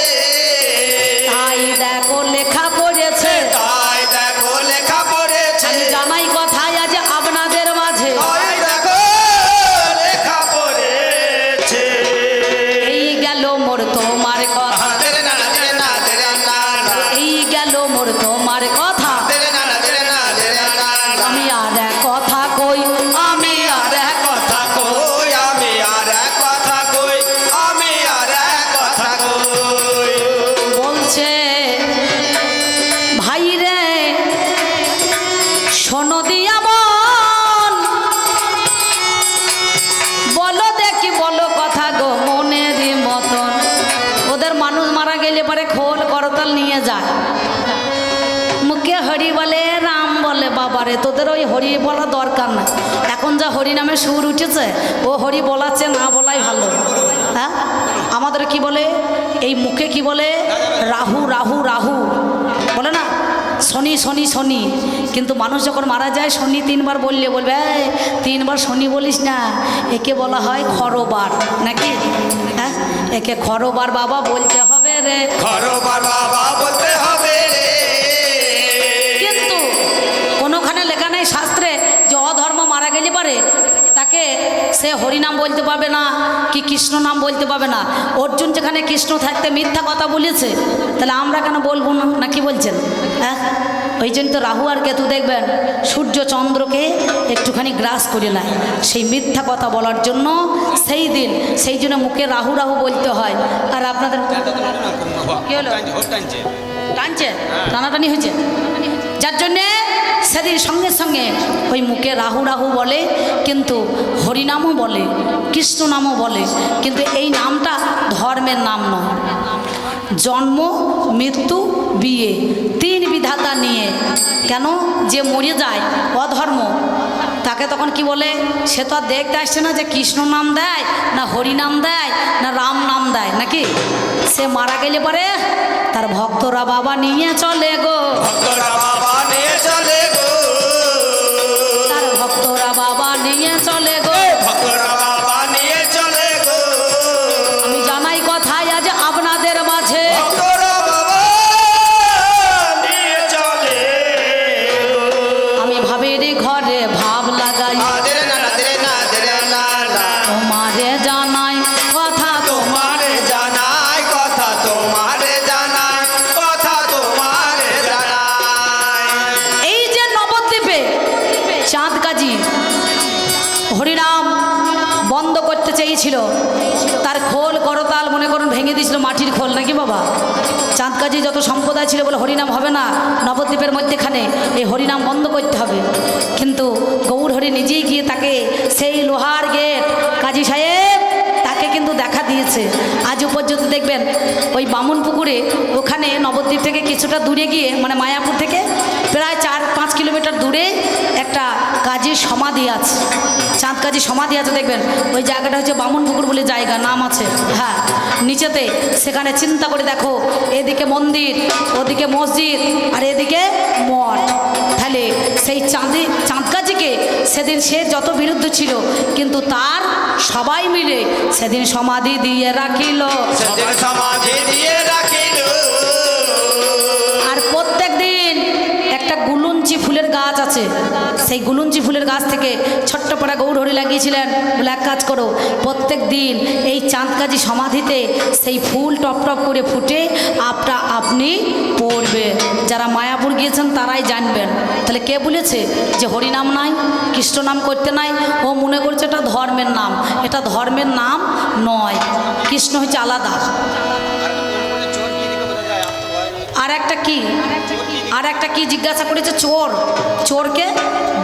[SPEAKER 1] তাই দেখো লেখা পড়েছে,
[SPEAKER 2] তাই দেখো লেখা পড়েছে,
[SPEAKER 1] আমি জানাই কথায় আজ আপনাদের মাঝে,
[SPEAKER 2] তাই দেখো লেখা পড়েছে।
[SPEAKER 1] এই গেল মোর তোমার কথা,
[SPEAKER 2] তেরে না তেরে না তেরে না না,
[SPEAKER 1] এই গেল মোর তোমার কথা,
[SPEAKER 2] তেরে না তেরে না তেরে না না,
[SPEAKER 1] আমি আর এক কথা কই, আমি আর এক
[SPEAKER 2] কথা কই, আমি আর এক কথা কই, আমি আর এক কথা কই।
[SPEAKER 1] বলছে, ভাই রে শোনো দিয়া মন, বলো দেখি বলো কথা গো মনেরই মতন। ওদের মানুষ মারা গেলে পরে খোল করতাল নিয়ে যায়, মুখে হরি বলে, রাম বলে, বাবারে তোদের ওই হরি বলা দরকার না, এখন যা হরি নামে সুর উঠেছে, ও হরি বলাচ্ছে, না বলাই ভালো। হ্যাঁ, আমাদের কি বলে, এই মুখে কি বলে, রাহু রাহু রাহু বলে না, শনি শনি শনি, কিন্তু মানুষ যখন মারা যায় শনি 3বার বললে বলবে, 3বার শনি বলিস না, একে বলা হয় খরবার, নাকি? হ্যাঁ, একে খরবার বাবা বলতে হবে রে,
[SPEAKER 2] খরবার বাবা বলতে হবে রে।
[SPEAKER 1] কিন্তু কোনোখানে লেখা নেই শাস্ত্রে যে অধর্ম মারা গেলে পারে তাকে সে হরিনাম বলতে পারবে না কি কৃষ্ণ নাম বলতে পারবে না। অর্জুন যেখানে কৃষ্ণ থাকতে মিথ্যা কথা বলেছে, তাহলে আমরা কেন বলবো না, না কি বলছেন? হ্যাঁ, ওই জন্য তো রাহু আর কেতু দেখবেন সূর্য চন্দ্রকে একটুখানি গ্রাস করে নেয় সেই মিথ্যা কথা বলার জন্য, সেই দিন সেই জন্য মুখে রাহু রাহু বলতে হয়। আর আপনাদের কি হলো, টানছে, টানাটানি হয়েছে, যার জন্যে সেদিন সঙ্গে সঙ্গে ওই মুখে রাহু রাহু বলে, কিন্তু হরিনামও বলে, কৃষ্ণ নামও বলে, কিন্তু এই নামটা ধর্মের নাম নয়। জন্ম, মৃত্যু, বিয়ে 3 বিধাতা নিয়ে। কেন? যে মরে যায় অধর্ম, তাকে তখন কি বলে, সে তো আর দেখতে আসছে না যে কৃষ্ণ নাম দেয় না হরি নাম দেয় না রাম নাম দেয়, নাকি? সে মারা গেলে পরে তার ভক্তরা বাবা নিয়ে চলে গো,
[SPEAKER 2] ভক্তরা বাবা নিয়ে চলে গো,
[SPEAKER 1] তার ভক্তরা বাবা নিয়ে চলে গো,
[SPEAKER 2] ভক্তরা বাবা নিয়ে চলে গো,
[SPEAKER 1] আমি জানাই কথায় আজ আপনাদের মাঝে,
[SPEAKER 2] ভক্তরা বাবা নিয়ে চলে গো।
[SPEAKER 1] আমি ভাবের ঘরে ভাব লাগাই,
[SPEAKER 2] তেরে না তেরে না তেরে না না,
[SPEAKER 1] তোমারে জানাই কথা,
[SPEAKER 2] তোমারে জানাই কথা, তোমারে জানাই কথা, তোমারে জানাই।
[SPEAKER 1] এই যে নবদ্বীপে চাঁদ কাজী হরিনাম বন্ধ করতে চেয়েছিল, তার খোল করতা করুন ভেঙে দিয়েছিল মাটির খোল নাকি বাবা? চাঁদকাজি যত সম্প্রদায় ছিল বলে হরিনাম হবে না, নবদ্বীপের মধ্যেখানে এই হরিনাম বন্ধ করতে হবে। কিন্তু গৌর হরি নিজেই গিয়ে তাকে সেই লোহার গেট কাজী সাহেব তাকে কিন্তু দেখা দিয়েছে। আজও পর্যন্ত দেখবেন ওই বামুন পুকুরে ওখানে নবদ্বীপ থেকে কিছুটা দূরে গিয়ে মানে মায়াপুর থেকে প্রায় 4-5 কিলোমিটার দূরে একটা কাজীর সমাধি আছে, চাঁদ কাজী সমাধি আছে দেখবেন। ওই জায়গাটা হচ্ছে বামুন পুকুর বলে জায়গা নাম আছে, হ্যাঁ নিচেতে। সেখানে চিন্তা করে দেখো, এদিকে মন্দির, ওদিকে মসজিদ, আর এদিকে মঠ। তাহলে সেই চাঁদকাজিকে সেদিন সে যত বিরুদ্ধ ছিল, কিন্তু তার সবাই মিলে সেদিন সমাধি দিয়ে রাখিল। আর প্রত্যেক দিন একটা গুলুঞ্চি ফুলের গাছ আছে, সেই গুলুঞ্চি ফুলের গাছ থেকে ছোট্ট পাড়া গৌর হরি লাগিয়েছিলেন। বলে এক কাজ করো, প্রত্যেক দিন এই চাঁদকাজি সমাধিতে সেই ফুল টপ টপ করে ফুটে আপনি পড়বে। যারা মায়াপুর গিয়েছেন তারাই জানবেন। তাহলে কে বলেছে যে হরিনাম নাই, কৃষ্ণ নাম করতে নাই? ও মনে করছে এটা ধর্মের নাম। এটা ধর্মের নাম নয়, কৃষ্ণ হচ্ছে আলাদা। আর একটা কি জিজ্ঞাসা করেছে? চোরকে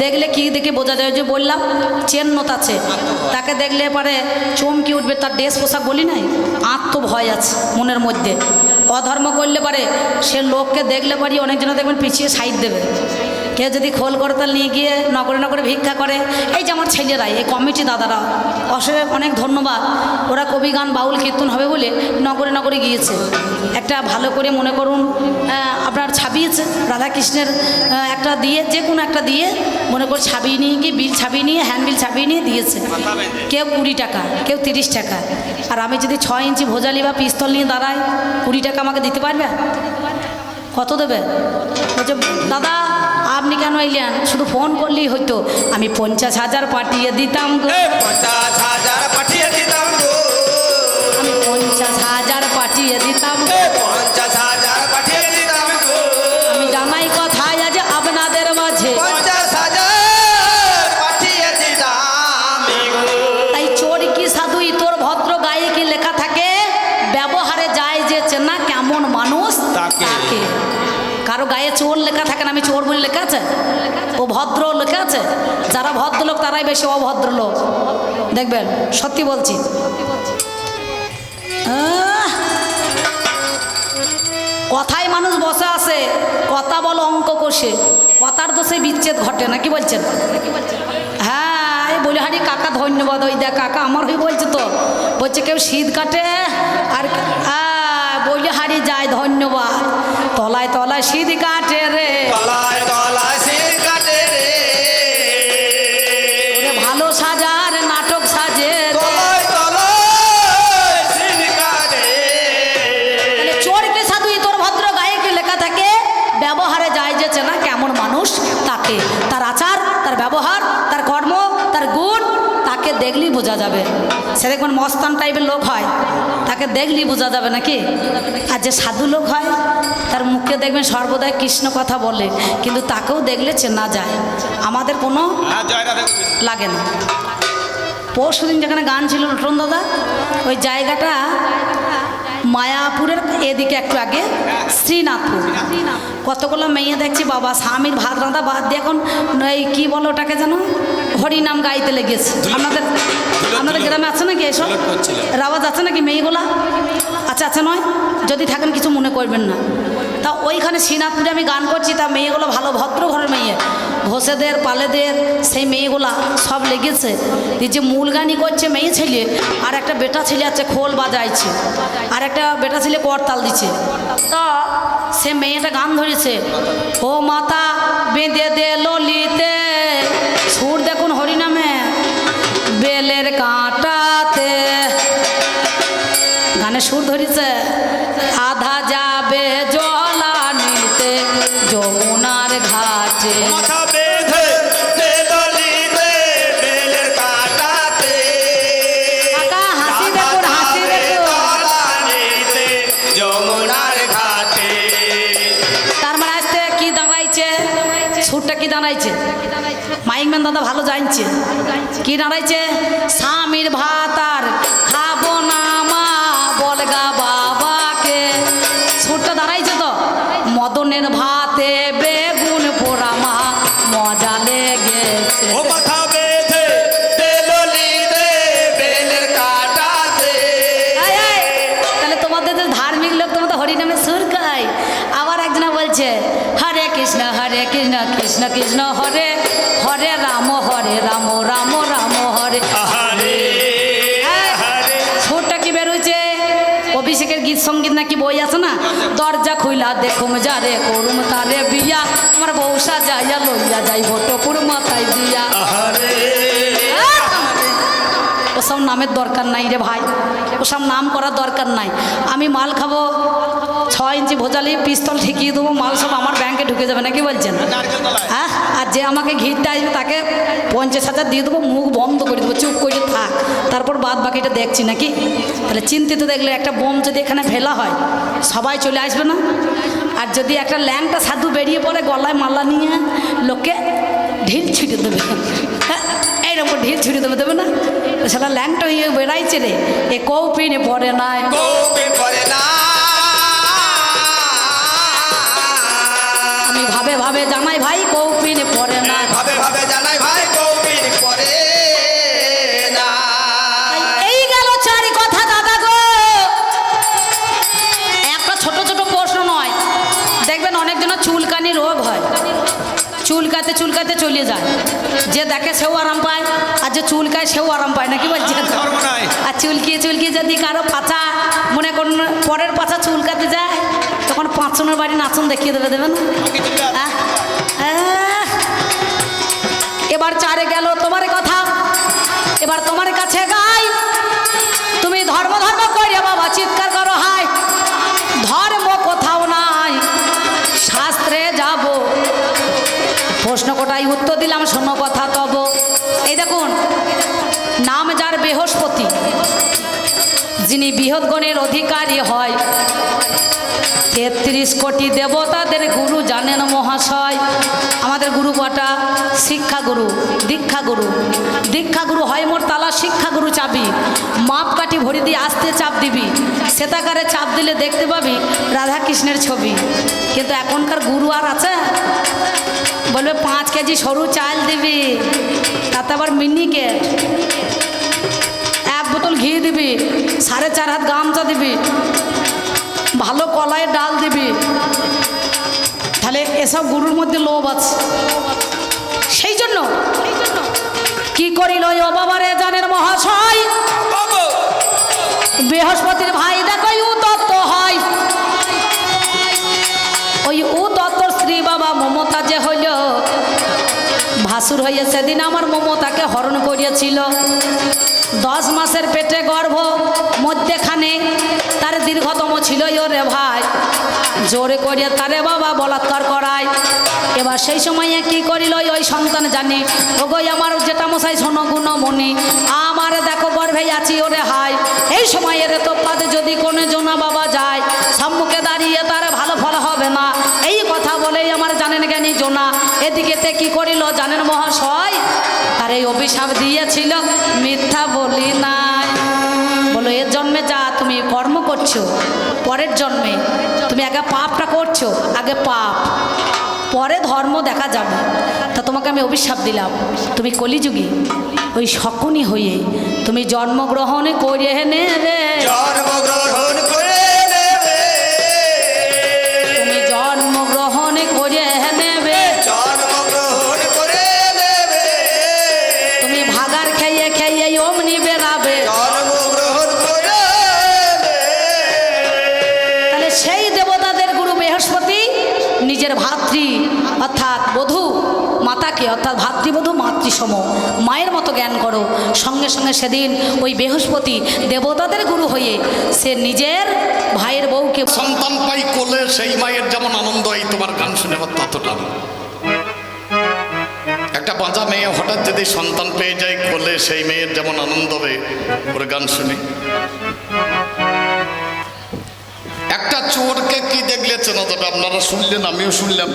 [SPEAKER 1] দেখলে কি দেখে বোঝা যায়? যে বললাম চেন্নত আছে, তাকে দেখলে পরে চমকে উঠবে। তার ড্রেস পোশাক বলি নাই, আত্মভয় আছে মনের মধ্যে। অধর্ম করলে পারে সে লোককে দেখলে পারি অনেকজন দেখবেন পিছিয়ে সাইড দেবে। কেউ যদি খোল করতাল নিয়ে গিয়ে নগরে ভিক্ষা করে, এই যে আমার ছেলেরাই, এই কমিটি দাদারা অনেক ধন্যবাদ, ওরা কবি গান বাউল কীর্তন হবে বলে নগরে গিয়েছে। একটা ভালো করে মনে করুন আপনার ছাপিয়েছে রাধাকৃষ্ণের একটা দিয়ে, যে কোনো একটা দিয়ে মনে করে ছাপিয়ে নিয়ে গিয়ে বিল ছাপিয়ে নিয়ে হ্যান্ডবিল ছাপিয়ে নিয়ে দিয়েছে। কেউ 20 টাকা, কেউ 30 টাকা। আর আমি যদি 6 ইঞ্চি ভোজালি বা পিস্তল নিয়ে দাঁড়াই, 20 টাকা আমাকে দিতে পারবে? কত দেবে? বলছে দাদা আপনি কেন এলেন? শুধু ফোন করলেই হইতো, আমি 50,000 পাঠিয়ে দিতাম গো।
[SPEAKER 2] 50,000 পাঠিয়ে দিতাম গো।
[SPEAKER 1] আমি 50,000 পাঠিয়ে দিতাম গো।
[SPEAKER 2] 50,000 পাঠিয়ে দিতাম গো।
[SPEAKER 1] আমি জানাই কথায় আজ আপনাদের মাঝে
[SPEAKER 2] 50,000 পাঠিয়ে দিতাম গো।
[SPEAKER 1] তাই চোর কি সাধু তোর ভদ্র গায়ে কি লেখা থাকে? ব্যবহারে যায় যে চেনা কেমন মানুষ তাকে। কারো গায়ে চোর লেখা থাকে না, আমি চোর বলে লেখা আছে? ও ভদ্র লেখা আছে। যারা ভদ্রলোক তারাই বেশি অভদ্র লোক দেখবেন, সত্যি বলছি। কথায় মানুষ বসে আছে, কথা বলো অঙ্ক কষে, কথার দোষে বিচ্ছেদ ঘটে না, কি বলছেন? হ্যাঁ এই বলে হারি কাকা ধন্যবাদ। ওই দেখ কাকা আমার হয়ে বলছে তো, বলছে কেউ শীত কাটে আর বলে হারি যায় ধন্যবাদ। তলায় তলায় শীত কাটে রে,
[SPEAKER 2] তলায় তলায় শীত কাটে রে।
[SPEAKER 1] ভালো সাজার নাটক সাজে,
[SPEAKER 2] তলায় তলায় শীত কাটে।
[SPEAKER 1] চোরকে সাধু তোর ভদ্র গায়ে কি লেখা থাকে? ব্যবহারে যায় যে চেনা কেমন মানুষ তাকে। তার আচার, তার ব্যবহার, তার কর্ম, তার গুণ, তাকে দেখলেই বোঝা যাবে। সে দেখবেন মস্তান টাইপের লোক হয়, তাকে দেখলেই বোঝা যাবে নাকি? আর যে সাধু লোক হয় তার মুখে দেখবেন সর্বদাই কৃষ্ণ কথা বলে, কিন্তু তাকেও দেখলে চেনা যায়। আমাদের কোনো লাগে না। পরশুদিন যেখানে গান ছিল লটন দাদা, ওই জায়গাটা মায়াপুরের এদিকে একটু আগে শ্রীনাথপুর। কতগুলো মেয়ে দেখছি বাবা স্বামীর ভাত রাঁধা বাদ দিয়ে এখন এই কী বলো ওটাকে যেন হরিনাম গাইতে লেগেছে। আপনাদের গ্রামে আছে নাকি এসব রাওয়াজ আছে নাকি মেয়েগুলা? আচ্ছা নয়, যদি থাকেন কিছু মনে করবেন না। তা ওইখানে শ্রীনাথপুরে আমি গান করছি, তা মেয়েগুলো ভালো ভদ্র ঘরের মেয়ে, ঘোষেদের পালেদের সেই মেয়েগুলা সব লেগেছে। এই যে মূল গানই করছে মেয়ে ছেলে, আর একটা বেটা ছেলে আছে খোল বাজাইছে, আর একটা বেটা ছেলে করতাল দিচ্ছে। তা সে মেয়েটা গান ধরেছে, ও মাতা বেঁধে দে ললিতে, সুর দেখুন হরিনামে, বেলের কাঁটাতে। গানে সুর ধরেছে, আধা যাবে জলানিতে যমুনার ঘাটে,
[SPEAKER 2] মাথা বেঁধে দে ললিতে, বেলের কাঁটাতে।
[SPEAKER 1] কাকা হাসি দেখুন, হাসি দেখুন।
[SPEAKER 2] জলানিতে যমুনার ঘাটে।
[SPEAKER 1] তার মানে আসতে কি দাঁড়াইছে? সুরটা কি দাঁড়াইছে? মাইকম্যান দাদা ভালো জানছে কি দাঁড়াইছে। স্বামীর ভাত আর খাবো না মা বলগা ভাতে বেগুন পোড়া মা মজা লেগেছে।
[SPEAKER 2] ও মাথা বেঁধে বেললি দে বেলের কাটা দে।
[SPEAKER 1] এই, এই, তাহলে তোমাদের যে ধার্মিক লোক তোমাদের হরিনামে সুর গায়। আবার একজনা বলছে হরে কৃষ্ণ কৃষ্ণ কৃষ্ণ হরে হরে রাম রাম রাম হরে।
[SPEAKER 2] আহারে আহারে
[SPEAKER 1] সুরটা কি বেরোচ্ছে? অভিষেকের গীত সঙ্গীত নাকি বই আছে না, দরজা খুইলা দেখুম যারে করুম তারে বিয়া, আমার বৌসা যাইয়া লইয়া যাইব টপুর মাথায় দিয়া।
[SPEAKER 2] আহারে
[SPEAKER 1] ওসব নামের দরকার নাই রে ভাই, ওসব নাম করার দরকার নাই। আমি মাল খাবো 6 ইঞ্চি ভোজালি পিস্তল ঠেকিয়ে দেবো, মাল সব আমার ব্যাংকে ঢুকে যাবে নাকি বলছেন? হ্যাঁ, আর যে আমাকে ঘিরতে আসবে তাকে 50,000 দিয়ে দেবো, মুখ বন্ধ করে দেবো, চুপ করে থাক, তারপর বাদ বাকিটা দেখছি নাকি। তাহলে চিন্তিত দেখলে একটা বোম যদি এখানে ফেলা হয় সবাই চলে আসবে না? আর যদি একটা ল্যাংটা সাধু বেরিয়ে পড়ে গলায় মালা নিয়ে লোককে ঢিল ছুটে দেবে, হ্যাঁ এইরকম ঢিল ছুটে দেবে না? সেটা ল্যাংটা হয়ে বেড়াইছে রে, এ কৌপিনে পড়ে নাই।
[SPEAKER 2] কৌপিন করে না।
[SPEAKER 1] আমি ভাবে ভাবে জানাই ভাই কৌপিনে পড়ে না।
[SPEAKER 2] ভাবে ভাবে জানাই ভাই কৌপিন করে না।
[SPEAKER 1] এই গেল চারি কথা দাদা গো। একটা ছোট ছোট প্রশ্ন নয়, দেখবেন অনেকজনের চুলকানি রোগ হয়, চুলকাতে চুলকাতে চলে যায়, যে দেখে সেও আরাম পায়, আর যে চুলকায় সেও আরাম পায় নাকি বলছেন? আর চুলকিয়ে চুলকিয়ে যদি কারো পাছা মনে করুন পরের পাছা চুলকাতে যায়, তখন পাঁচজনের বাড়ি নাচন দেখিয়ে দেবে না? এবার চারে গেল তোমার কথা, এবার তোমার কাছে গাই, তুমি ধর্ম ধর্ম করে বাবা চিৎকার করো হাই, ধর্ম কোথাও নাই শাস্ত্রে যাব, প্রশ্ন কোটাই উত্তর দিলাম শোনো কথা তব। এই দেখুন, নাম যার বৃহস্পতি, যিনি বৃহৎগণের অধিকারী হয়, 33 কোটি দেবতাদের গুরু জানেন মহাশয়। আমাদের গুরু কটা? শিক্ষাগুরু, দীক্ষাগুরু। দীক্ষাগুরু হয় মোর তালা, শিক্ষাগুরু চাবি, মাপকাঠি ভরি দিয়ে আসতে চাপ দিবি, সেতাকারে চাপ দিলে দেখতে পাবি রাধা কৃষ্ণের ছবি। কিন্তু এখনকার গুরু আর আছে? বলবে 5 কেজি সরু চাল দিবি, তাতে আবার মিনিকেট, 1 বোতল ঘি দিবি, 4.5 হাত গামছা দিবি, ভালো কলাইয়ের ডাল দিবি। তাহলে এসব গুরুর মধ্যে লোভ আছে। সেই জন্য কি করিল ও বাবারে জানেন মহাশয়, বৃহস্পতির ভাই দেখো উ দত্ত হয়, ওই উ দত্তর স্ত্রী বাবা মমতা যে হইল, ভাসুর হয়ে সেদিন আমার মমতাকে হরণ করিয়েছিল। 10 মাসের পেটে গর্ভ, মধ্যেখানে তার দীর্ঘতম ছিল রে ভাই, জোরে করিয়া তারে বাবা বলাৎকার করায়। এবার সেই সময়ে কি করিল ওই সন্তান জানি, ওগোই আমার যেটা মশাই শোনো গুণমণি, আমার দেখো গর্ভে আছি ওরে হাই, এই সময়ের তো পাদে যদি কোনো জোনা বাবা যায়, সম্মুখে দাঁড়িয়ে তার ভালো ফল হবে না, এই কথা বলেই আমার জানেন জ্ঞানী জোনা এদিকেতে কি করিল জানেন মহাশয়, তার এই অভিশাপ দিয়েছিল মিথ্যা বলি নাই। বলো এর জন্মে যা তুমি কর্ম করছো, পরের জন্মে তুমি আগে পাপটা করছো, আগে পাপ, পরে ধর্ম দেখা যাবে। তা তোমাকে আমি অভিশাপ দিলাম, তুমি কলিযুগে ওই শকুনি হয়ে তুমি জন্মগ্রহণ করে নেবে,
[SPEAKER 2] জন্মগ্রহণ করে নেবে,
[SPEAKER 1] তুমি জন্মগ্রহণ করে নেবে,
[SPEAKER 2] জন্মগ্রহণ করে নেবে,
[SPEAKER 1] তুমি ভাগার খেয়ে খেয়ে অমনি বেরাবে।
[SPEAKER 2] জন্মগ্রহণ করে নেবে।
[SPEAKER 1] তাহলে সেই দেবতাদের গুরু বৃহস্পতি নিজের ভাতৃ অর্থাৎ বধূ মাতাকে, অর্থাৎ ভাতৃবধূ মাতৃসম মায়ের মতো জ্ঞান করো। সঙ্গে সঙ্গে সেদিন ওই বৃহস্পতি দেবতাদের গুরু হয়ে সে নিজের ভাইয়ের বউকে
[SPEAKER 3] সন্তান পাই কোলে, সেই মায়ের যেমন আনন্দ, এই তোমার গান শুনে আমার ততটা। একটা বাঁচা মেয়ে হঠাৎ যদি সন্তান পেয়ে যায় কোলে, সেই মেয়ের যেমন আনন্দ হবে, ওর গান শুনি। একটা চোরকে কি দেখলেছেন, অতটা আপনারা শুনলেন, আমিও শুনলাম।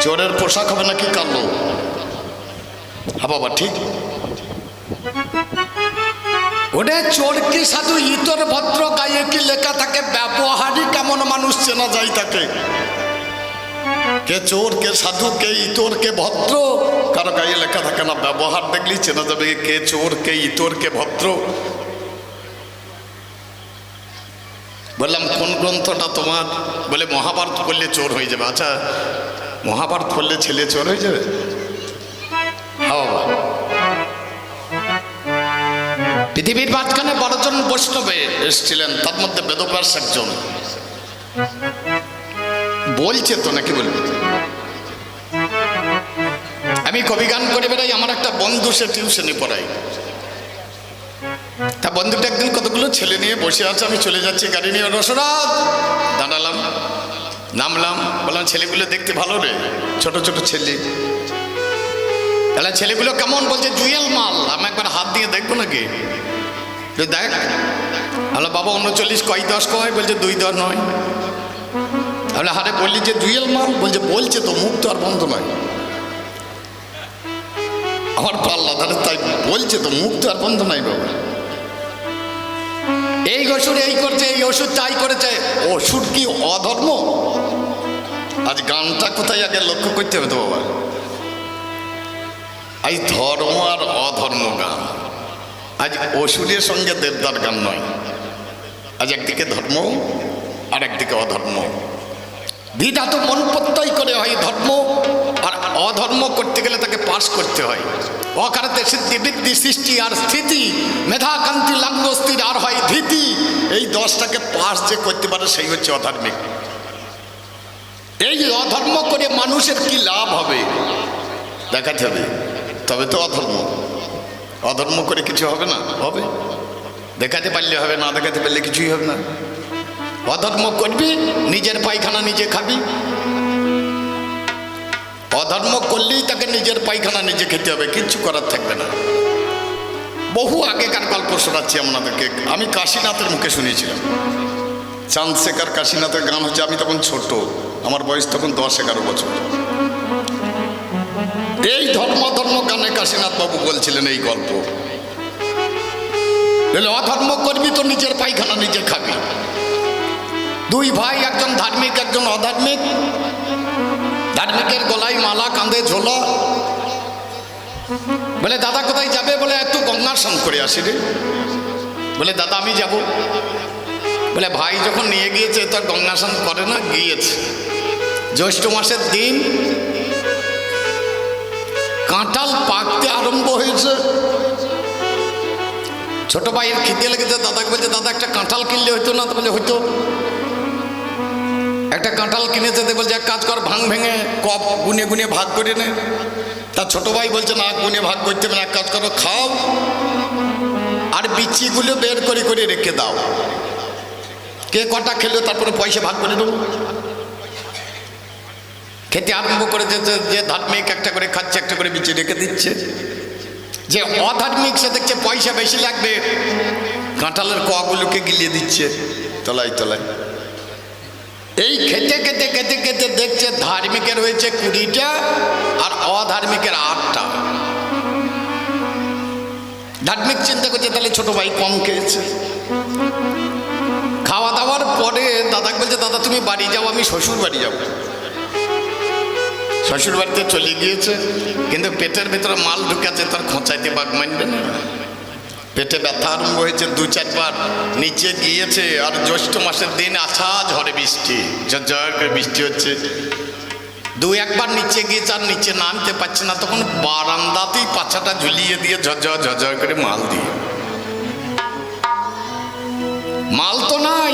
[SPEAKER 3] চোরের পোশাক হবে নাকি কালো? হ্যাঁ বাবা ঠিক। ওটা চোর কি সাধু ইতর ভদ্র গায়ে কি লেখা থাকে, ব্যবহারই কেমন মানুষ চেনা যায় তাকে। কে চোর, কে সাধু, কে ইতর, কে ভদ্র, কারো গায়ে লেখা থাকে না। ব্যবহার দেখলেই চেনা যাবে কে চোর, কে ইতর, কে ভদ্র। বললাম কোন গ্রন্থটা তোমার? বলে মহাভারত পড়লে চোর হয়ে যাবে। আচ্ছা, মহাভারত পড়লে ছেলে চোর হয়ে যাবে? হ্যাঁ বাবা। পৃথিবীর মাঝখানে 12 জন বৈষ্ণবে এসেছিলেন, তার মধ্যে বেদব্যাস একজন। বলছে তো নাকি বলবে? আমি কবি গান করে বেড়াই, আমার একটা বন্ধু সে টিউশনে পড়াই। তা বন্ধুটা একদিন কতগুলো ছেলে নিয়ে বসে আছে, আমি চলে যাচ্ছি গাড়ি নিয়ে, রসরাত দাঁড়ালাম, নামলাম, বললাম ছেলেগুলো দেখতে ভালো রে, ছোট ছোট ছেলে। তাহলে ছেলেগুলো কেমন? বলছে জুয়েল মাল। আমি একবার হাত দিয়ে দেখবো নাকি? দেখ। হ্যালো বাবা, 39 কয় 10 কয়? বলছে 2 10 নয়। তাহলে হারে বললি যে জুয়েল মাল? বলছে বলছে তো, মুখ তো আর বন্ধ নয়। আমার পাল্লা ধারে, তাই বলছে তো, মুখ তো আর বন্ধ নাই বাবা। এই ওষুধ এই করছে, এই ওষুধ তাই করেছে। ওষুধ কি অধর্ম? আজ গানটা কোথায় আগে লক্ষ্য করতে হবে তো বাবা। আজ ধর্ম আর অধর্ম গান। আজ ওষুধের সঙ্গে দেবদার গান নয়। আজ একদিকে ধর্ম আর একদিকে অধর্ম। দ্বিধা তো মন প্রত্যয় করে হয় ধর্ম, আর অধর্ম করতে গেলে তাকে পাশ করতে হয়। অকারতে সিদ্ধি বৃদ্ধি সৃষ্টি আর স্থিতি, মেধা কান্তি লাঙ্গ স্থির আর হয় ধীতি। এই 10টাকে পাশ যে করতে পারে সেই হচ্ছে অধার্মিক। এই অধর্ম করে মানুষের কি লাভ হবে দেখাতে হবে, তবে তো অধর্ম। অধর্ম করে কিছু হবে না? হবে। দেখাতে পারলে হবে, না দেখাতে পারলে কিছুই হবে না। অধর্ম করবি, নিজের পায়খানা নিজে খাবি। অধর্ম করলেই তাকে নিজের পায়খানা নিজে খেতে হবে, কিচ্ছু করার থাকবে না। বহু আগেকার গল্প শোনাচ্ছি আপনাদেরকে। আমি কাশীনাথের মুখে শুনেছিলাম। চাঁদশেখর কাশীনাথের গান হচ্ছে, আমি তখন ছোট, আমার বয়স তখন 10-11 বছর। এই ধর্ম গানে কাশীনাথ বাবু বলছিলেন এই গল্প। অধর্ম করবি তো নিজের পায়খানা নিজে খাবি। 2 ভাই, একজন ধার্মিক একজন অধার্মিক। ধার্মিকের গলায় মালা, কাঁধে ঝোলা। বলে দাদা কোথায় যাবে? বলে একটু গঙ্গা স্নান করে আসি রে। বলে দাদা আমি যাব। বলে ভাই যখন নিয়ে গিয়েছে তো গঙ্গা স্নান করে না? গিয়েছে। জ্যৈষ্ঠ মাসের দিন, কাঁঠাল পাকতে আরম্ভ হয়েছে। ছোট ভাইয়ের খিদে লেগেছে, দাদাকে বলছে দাদা একটা কাঁঠাল কিনলে হইতো না? তো বলে হইতো। একটা কাঁঠাল কিনেছে, বলছে এক কাজ কর, ভেঙে কপ গুনে গুনে ভাগ করে নে। তার ছোট ভাই বলছে না, গুনে ভাগ করতে হবে না, এক কাজ করো খাও, আর বিচিগুলো বের করে করে রেখে দাও। কে কটা খেলো তারপরে পয়সা ভাগ করে দেবো। খেতে আরম্ভ করেছে। যে ধার্মিক একটা করে খাচ্ছে, একটা করে বিচি রেখে দিচ্ছে। যে অধার্মিক সে দেখছে পয়সা বেশি লাগবে, কাঁঠালের কগুলোকে গিলিয়ে দিচ্ছে তলায় তলায়। এই খেতে খেতে খেতে খেতে দেখছে ধার্মিকের হয়েছে 20টা আর অধার্মিকের 8টা। ধার্মিক চিন্তা করছে তাহলে ছোট ভাই কম খেয়েছে। খাওয়া দাওয়ার পরে দাদাকে বলছে দাদা তুমি বাড়ি যাও, আমি শ্বশুর বাড়ি যাব। শ্বশুর বাড়িতে চলে গিয়েছে, কিন্তু পেটের ভেতরে মাল ঢুকেছে, তার খোঁচাইতে বাঘ মানবে না। পেটে ব্যথা আরম্ভ হয়েছে, 2-4 বার নিচে গিয়েছে। আর জ্যৈষ্ঠ মাসের দিন আছা ঝড়ে বৃষ্টি, ঝরঝর করে বৃষ্টি হচ্ছে। 2-1 বার নিচে গিয়েছে, আর নিচে নামতে পারছে না। তখন বারান্দাতেই পাছাটা ঝুলিয়ে দিয়ে ঝরঝর ঝরঝর করে মাল দিয়ে, মাল তো নাই,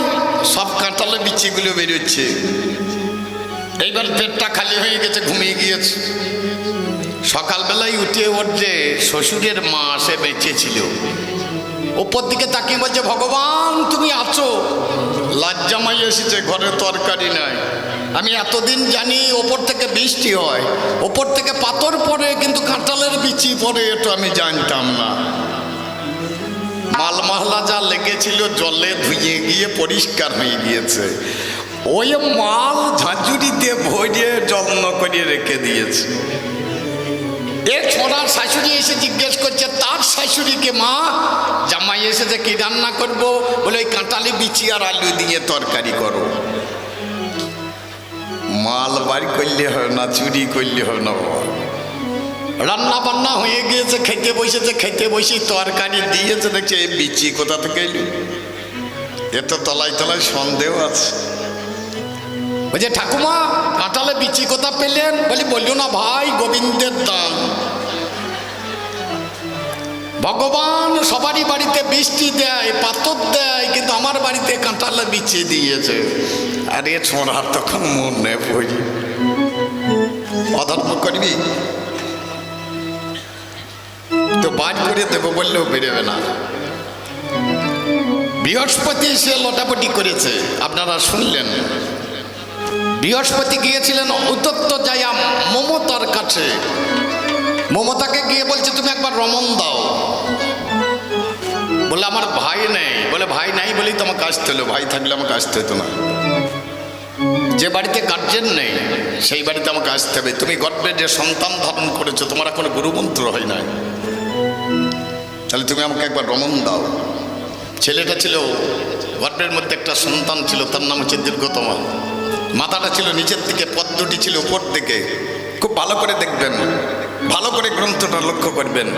[SPEAKER 3] সব কাঁঠালে বিচিগুলো বেরোচ্ছে। এইবার পেটটা খালি হয়ে গেছে, ঘুমিয়ে গিয়েছে। সকালবেলায় উঠে ওঠে শ্বশুরের মা সে বেঁচে ছিল, ওপর দিকে তাকিয়ে বলছে ভগবান তুমি আছো। লজ্জামাই এসেছে, ঘরে তরকারি নাই। আমি এতদিন জানি ওপর থেকে বৃষ্টি হয়, ওপর থেকে পাথর পড়ে, কিন্তু কাঁঠালের বিচি পড়ে এটা আমি জানতাম না। মাল মহলা যা লেগেছিল জলে ধুয়ে গিয়ে পরিষ্কার হয়ে গিয়েছে। ওই মাল ঝাঁঝুরিতে ভরে যত্ন করে রেখে দিয়েছে। এর ছোড়ার শাশুড়ি এসে জিজ্ঞেস করছে তার শাশুড়িকে, মা জামাই এসেছে কি রান্না করব? বলে ওই কাঁঠালি বিচি আর আলু দিয়ে তরকারি করো। মাল বাড়ি করলে হবে না, চুরি করলে হবে না বাবা। রান্না বান্না হয়ে গিয়েছে, খেতে বসেছে, খেতে বসে তরকারি দিয়েছে, দেখছে এই বিচি কোথা থেকে এলো। এ তো তলায় তলায় সন্দেহ আছে। বলছে ঠাকুমা কাঁঠালে বিচি কোথা পেলেন? বলিও না ভাই, গোবিন্দের দান। ভগবান সবারই বাড়িতে বৃষ্টি দেয়, পাথর দেয়, কিন্তু আমার বাড়িতে কাঁঠালে বিচি দিয়েছে। আরে ছোঁড়ার তখন মনে পড়ি, অধর্ম করবি তো বাদ করে দেবো বললেও বেরোবে না। বৃহস্পতি সে লোটাপটি করেছে, আপনারা শুনলেন। বৃহস্পতি গিয়েছিলেন উত্তপ্ত যাইয়া মমতার কাছে। মমতাকে গিয়ে বলছে তুমি একবার রমণ দাও। বলে আমার ভাই নেই। বলে ভাই নাই বলেই তো আমাকে আসতে হলো, ভাই থাকলে আমাকে আসতে হতো না। যে বাড়িতে গার্জেন নেই সেই বাড়িতে আমাকে আসতে হবে। তুমি গর্ভে যে সন্তান ধারণ করেছো, তোমার এখনো গুরুমন্ত্র হয় নাই, তাহলে তুমি আমাকে একবার রমণ দাও। ছেলেটা ছিল গর্ভের মধ্যে, একটা সন্তান ছিল, তার নাম হচ্ছে দীর্ঘতমা। মাথাটা ছিল নিচের দিকে, পদ্মটি ছিল উপর দিকে। খুব ভালো করে দেখবেন, ভালো করে গ্রন্থটা লক্ষ্য করবেন।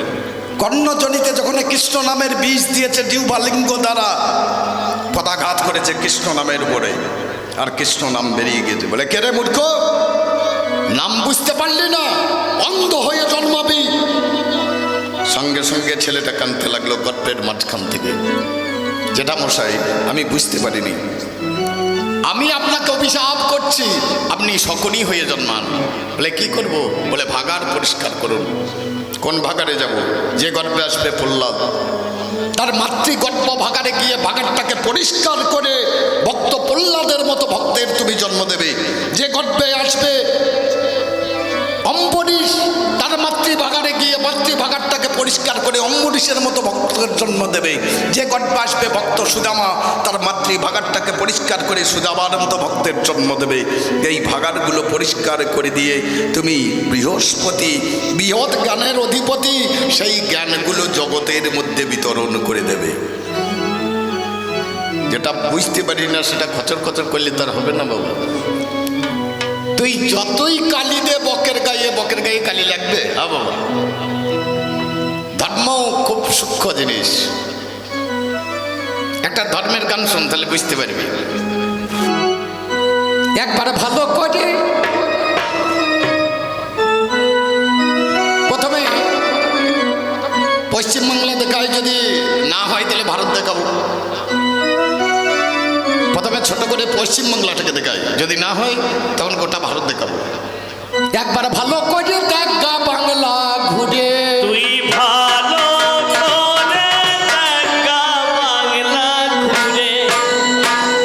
[SPEAKER 3] কর্ণজনিতে যখন কৃষ্ণ নামের বীজ দিয়েছে জিহ্বালিঙ্গ দ্বারা, পদাঘাত করেছে কৃষ্ণ নামের উপরে, আর কৃষ্ণ নাম বেরিয়ে গেছে। বলে কে রে মূর্খ, নাম বুঝতে পারলি না, অন্ধ হয়ে জন্মাবি। সঙ্গে সঙ্গে ছেলেটা কাঁদতে লাগলো গর্ভের মাঝখান থেকে। যেটা মশাই আমি বুঝতে পারিনি, আমি আপনাকে অভিশাপ করছি, আপনি শকুনি হয়ে জন্মান। বলে কি করব? বলে ভাগাড় পরিষ্কার করুন। কোন ভাগাড়ে যাব? যে গর্ভে আসবে প্রহ্লাদ, তার মাতৃগর্ভ ভাগাড়ে গিয়ে ভাগাড়টাকে পরিষ্কার করে ভক্ত প্রহ্লাদের মতো ভক্তের তুমি জন্ম দেবে। যে গর্ভে আসবে অম্বরীশ, তার মাতৃভাগাড়ে গিয়ে মাতৃভাগাড়টাকে পরিষ্কার করে অম্বরীশের মতো ভক্তের জন্ম দেবে। যে গর্ভে আসবে ভক্ত সুদামা, তার মাতৃভাগাড়টাকে পরিষ্কার করে সুদামার মতো ভক্তের জন্ম দেবে। এই ভাগাড়গুলো পরিষ্কার করে দিয়ে তুমি বৃহস্পতি, বৃহৎ জ্ঞানের অধিপতি, সেই জ্ঞানগুলো জগতের মধ্যে বিতরণ করে দেবে। যেটা বুঝতে পারি না সেটা খচর খচর করলে তার হবে না বাবা। তুই যতই কালি দে বকের গায়ে, বকের গায়ে কালি লাগবে। হ্যাঁ বাবা, ধর্ম খুব সূক্ষ্ম জিনিস। একটা ধর্মের গান শোন, তাহলে বুঝতে পারবি। একবার ভালো করে প্রথমে পশ্চিমবাংলা দেখায়, যদি না হয় তাহলে ভারত দেখাবো। প্রথমে ছোট করে পশ্চিমবাংলাটাকে দেখায়, যদি না হয় তখন গোটা ভারত দেখাবো। একবার ভালো করে দেখা বাংলা ঘুরে,
[SPEAKER 4] তুই ভালো করে দেখা বাংলা ঘুরে,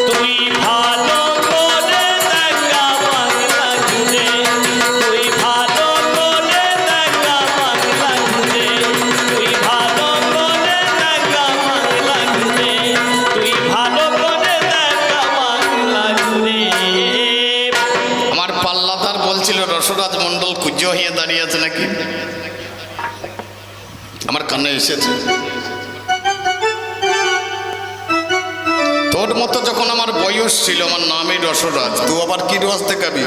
[SPEAKER 4] তুই ভালো করে দেখা বাংলা ঘুরে, তুই ভালো করে দেখা বাংলা ঘুরে, তুই ভালো করে দেখা বাংলা ঘুরে, তুই ভালো করে দেখা বাংলা ঘুরে।
[SPEAKER 3] আমার পাল্লাদার বলছিল রসরাজ মণ্ডল কুজ্জ হয়ে দাঁড়িয়ে আছে নাকি, আমার কানে এসেছে। তোর মতো যখন আমার বয়স ছিল, আমার নামই রসরাজ, তুই আবার কি রস দেখাবি?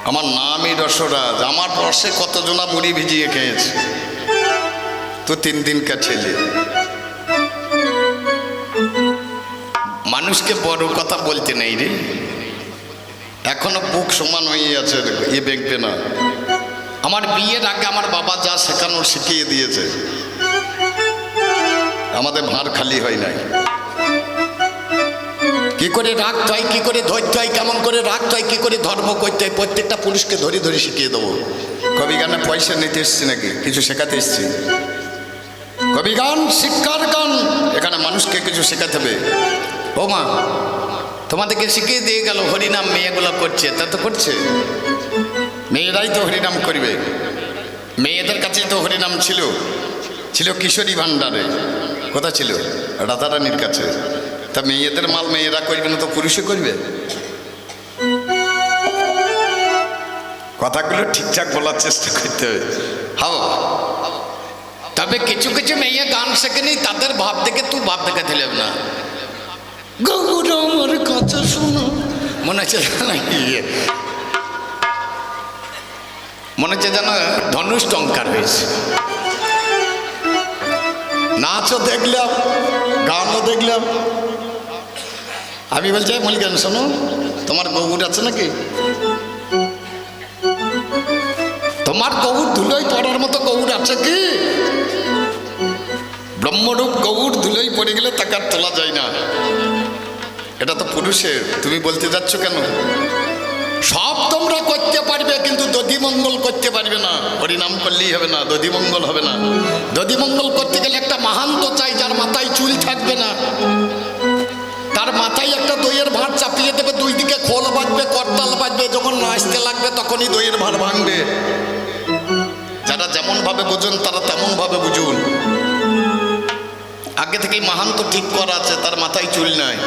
[SPEAKER 3] আমার নামই রসরাজ, আমার রসে কতজনা মুড়ি ভিজিয়ে খেয়েছে। তো 3 দিনকার ছেলে, মানুষকে বড় কথা বলতে নেই রে, এখনো বুক সমান হয়ে আছে, এ দেখবে না। আমার বিয়ের আগে আমার বাবা যা শেখানোর শিখিয়ে দিয়েছে, আমাদের ভাঁড় খালি হয় নাই। কি করে রাখতে হয়, কি করে ধরতে হয়, কেমন করে রাখতে হয়, কি করে ধর্ম করতে হয়, প্রত্যেকটা পুরুষকে ধরে ধরে শিখিয়ে দেবো। কবি গানে পয়সা নিতে এসছি নাকি, কিছু শেখাতে এসছি? কবি গান শিক্ষার গান, এখানে মানুষকে কিছু শেখাতে হবে। ও মা, তোমাদেরকে শিখিয়ে দিয়ে গেল হরিনাম, মেয়েগুলো করছে, তা তো করছে, মেয়েরাই তো হরিনাম করবে। মেয়েদের কাছে তো হরিনাম ছিল, ছিল কিশোরী ভাণ্ডারে। কোথা ছিল? রাধারানীর কাছে। তা মেয়েদের মাল মেয়েরা করবে না তো পুরুষে করবে? কথাগুলো ঠিকঠাক বলার চেষ্টা করতে হবে। হ্যাঁ, তবে কিছু কিছু মেয়ে গান শেখেনি, তাদের ভাব দেখে তুই ভাব দেখে দিলে না। গৌর আমার কথা শোনো, মনে হচ্ছে যেন ইয়ে, মনে হচ্ছে যেন ধনুষ টঙ্কার হয়েছে। নাচও দেখলাম, গানও দেখলাম। আমি বলছি মল্লিকান শোনো, তোমার গৌর আছে নাকি? তোমার গৌর ধুলোই পড়ার মতো গৌর আছে কি? ব্রহ্মরূপ গৌর ধুলোই পড়ে গেলে তাকে আর তোলা যায় না। এটা তো পুরুষের, তুমি বলতে যাচ্ছ কেন? সব তোমরা করতে পারবে, কিন্তু দধিমঙ্গল করতে পারবে না। হরিনাম করলেই হবে না, দধিমঙ্গল হবে না। দধিমঙ্গল করতে গেলে একটা মাহান্ত চাই, যার মাথায় চুল থাকবে না, তার মাথায় একটা দইয়ের ভাঁড় চাপিয়ে দেবে, দুই দিকে খোল বাজবে, করতাল বাজবে, যখন নাচতে লাগবে তখনই দইয়ের ভাঁড় ভাঙবে। যারা যেমন ভাবে বুঝুন তারা তেমন ভাবে বুঝুন। আগে থেকেই মাহান্ত ঠিক করা আছে, তার মাথায় চুল নাই,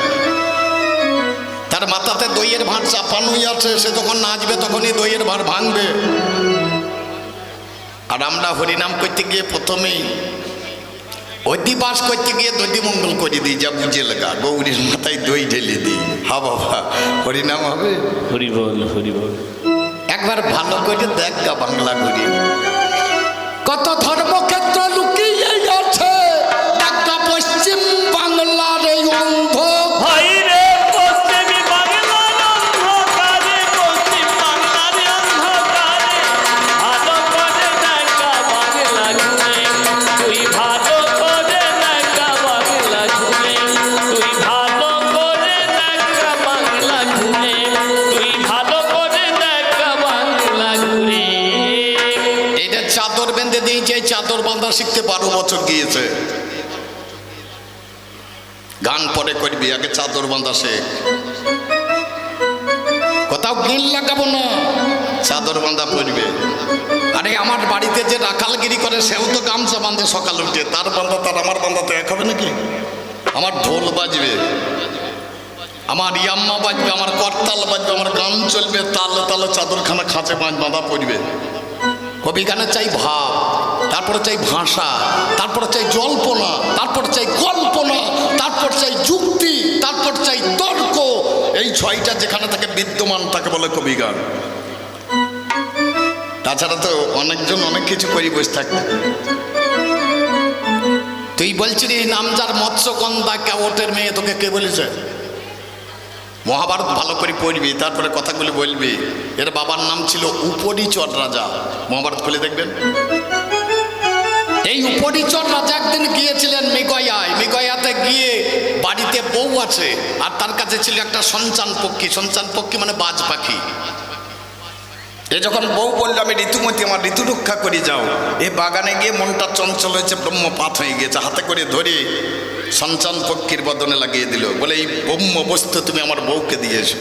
[SPEAKER 3] তার মাথাতে দইয়ের ভাঁড় চাপানোই আছে, সে যখন নাচবে তখনই দইয়ের ভাঁড় ভাঙবে। আর আমরা হরিনাম করতে গিয়ে প্রথমেই অধিবাস করতে গিয়ে দধিমঙ্গল করে দিই, যা বুঝে লাগা গৌরীর মাথায় দই ঢেলে দিই। হা বাবা, হরিনাম হবে?
[SPEAKER 4] হরি বল, হরি বল।
[SPEAKER 3] একবার ভালো করে দেখ গা বাংলা ঘুরি, কত ধর্মক্ষেত্র লুকিয়ে আছে। একটা পশ্চিম বাংলার এই অন্ধ
[SPEAKER 4] ভাই রে, পশ্চিমী বাংলার অন্ধকারে, পশ্চিম বাংলার অন্ধকারে, ভালো করে দেখা বাংলা ঘুরে, তুই ভালো করে দেখা বাংলা ঘুরে, তুই ভালো করে দেখা বাংলা ঘুরে, তুই ভালো করে দেখা বাংলা ঘুরে।
[SPEAKER 3] এইটা চাদর বেঁধে দিয়েছে, চাদর বাঁধা শিখতে 12 বছর গিয়েছে। গান পরে করবি, আগে চাদর বাঁধা শেখ। কোথাও গিল লাগাবো না, চাদর বাঁধা পড়বে। আরে আমার বাড়িতে যে রাখালগিরি করে সেও তো গামছা বাঁধে সকাল উঠে, তার বাঁধা তার আমার বাঁধা তো এক হবে নাকি? আমার ঢোল বাজবে, আমার ইয়াম্মা বাজবে, আমার করতাল বাজবে, আমার গান চলবে, তালে তালে চাদরখানা খাঁচে বাঁধা পড়বে। কবি গানে চাই ভাব, তারপরে চাই ভাষা, তারপরে চাই জল্পনা, তারপর চাই কল্পনা, তারপর চাই যুক্তি, তারপর চাই তর্ক। এই 6টা যেখানে থাকে বিদ্যমান তাকে বলে কবি গান। তাছাড়া তো অনেকজন অনেক কিছু করি বসে থাকে। তুই বলছিস নাম যার মৎস্যকন্দা কেওটের মেয়ে, তোকে কে বলেছে? মহাভারত ভালো করে পড়বি, তারপরে কথাগুলি বলবি। এর বাবার নাম ছিল উপরিচর রাজা, মহাভারত খুলে দেখবেন। এই উপরিচর রাজা একদিন গিয়েছিলেন মৃগয়ায়। মৃগয়াতে গিয়ে বাড়িতে বউ আছে, আর তার কাছে ছিল একটা সঞ্চান পক্ষী। সঞ্চান পক্ষী মানে বাজ পাখি। এ যখন বউ বলল আমি ঋতুমতী, আমার ঋতু রক্ষা করে যাও, এ বাগানে গিয়ে মনটা চঞ্চল হয়েছে, ব্রহ্মপাত হয়ে গিয়েছে, হাতে করে ধরে সঞ্চান পক্ষীর বদনে লাগিয়ে দিল, বলে এই ব্রহ্ম বস্তু তুমি আমার বউকে দিয়েছো।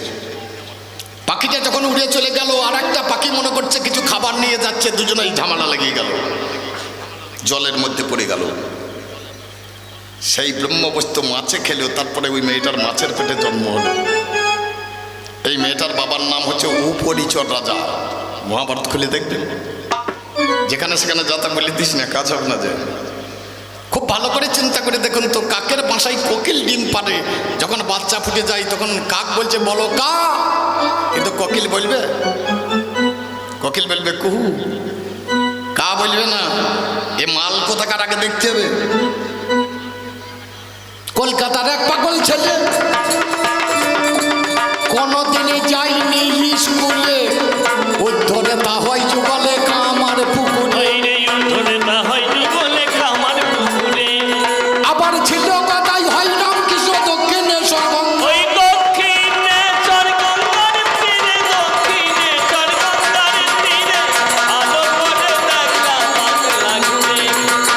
[SPEAKER 3] পাখিটা যখন উড়ে চলে গেল, আর একটা পাখি মনে করছে কিছু খাবার নিয়ে যাচ্ছে, দুজনেই ঝামেলা লাগিয়ে গেল, জলের মধ্যে পড়ে গেল। সেই ব্রহ্ম বস্তু মাছে খেলো, তারপরে ওই মেয়েটার মাছের পেটে জন্ম হলো। এই মেয়েটার বাবার নাম হচ্ছে উপরিচর রাজা। মহাভারত খুলে দেখবেন, যেখানে সেখানে যাতা বলে দিস না, কাজ হবে না। যে খুব ভালো করে চিন্তা করে দেখুন তো, কাকের বাসায় কোকিল ডিম পারে, যখন বাচ্চা ফুটে যায় তখন কাক বলছে বলো কা, কিন্তু কোকিল বলবে? কোকিল বলবে কুহু, কা বলবে না। এ মাল কোথাকার আগে দেখতে হবে। কলকাতার এক পাগল ছেলে কোনদিনই যায়নি স্কুলে, উদ্ধরে তা হয় যুগলে কামার পুকুরে। আবার ছিল কথাই হয় রাম কৃষ্ণ দক্ষিণেশ্বর গঙ্গা।
[SPEAKER 4] ওই দক্ষিণেশ্বর গঙ্গার তীরে, দক্ষিণেশ্বর গঙ্গার তীরে, ভালো করে দেখা বাংলা ঘুরে,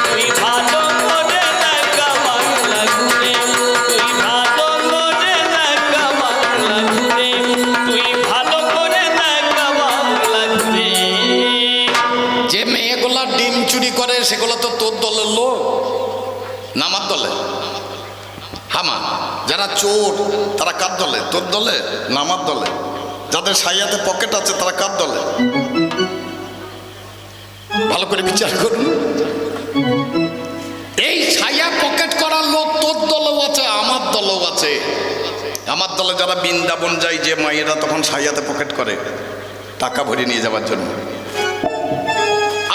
[SPEAKER 4] তুই ভালো করে দেখা বাংলা ঘুরে, তুই ভালো করে দেখা বাংলা ঘুরে, তুই ভালো করে দেখা বাংলা ঘুরে।
[SPEAKER 3] যে মেয়েগুলা ডিম চুরি করে সেগুলো তো তোর দলের লোক, নামার দলে। হামা যারা চোর তারা কার দলে? তোর দলে, নামার দলে। যাদের সাইয়াতে পকেট আছে তারা কার দলে? ভালো করে বিচার করুন। এই ছায়া পকেট করার লোক তোর দলেও আছে, আমার দলেও আছে। আমার দলে যারা বৃন্দাবন যায়, যে মায়েরা তখন সাইয়াতে পকেট করে টাকা ভরে নিয়ে যাওয়ার জন্য,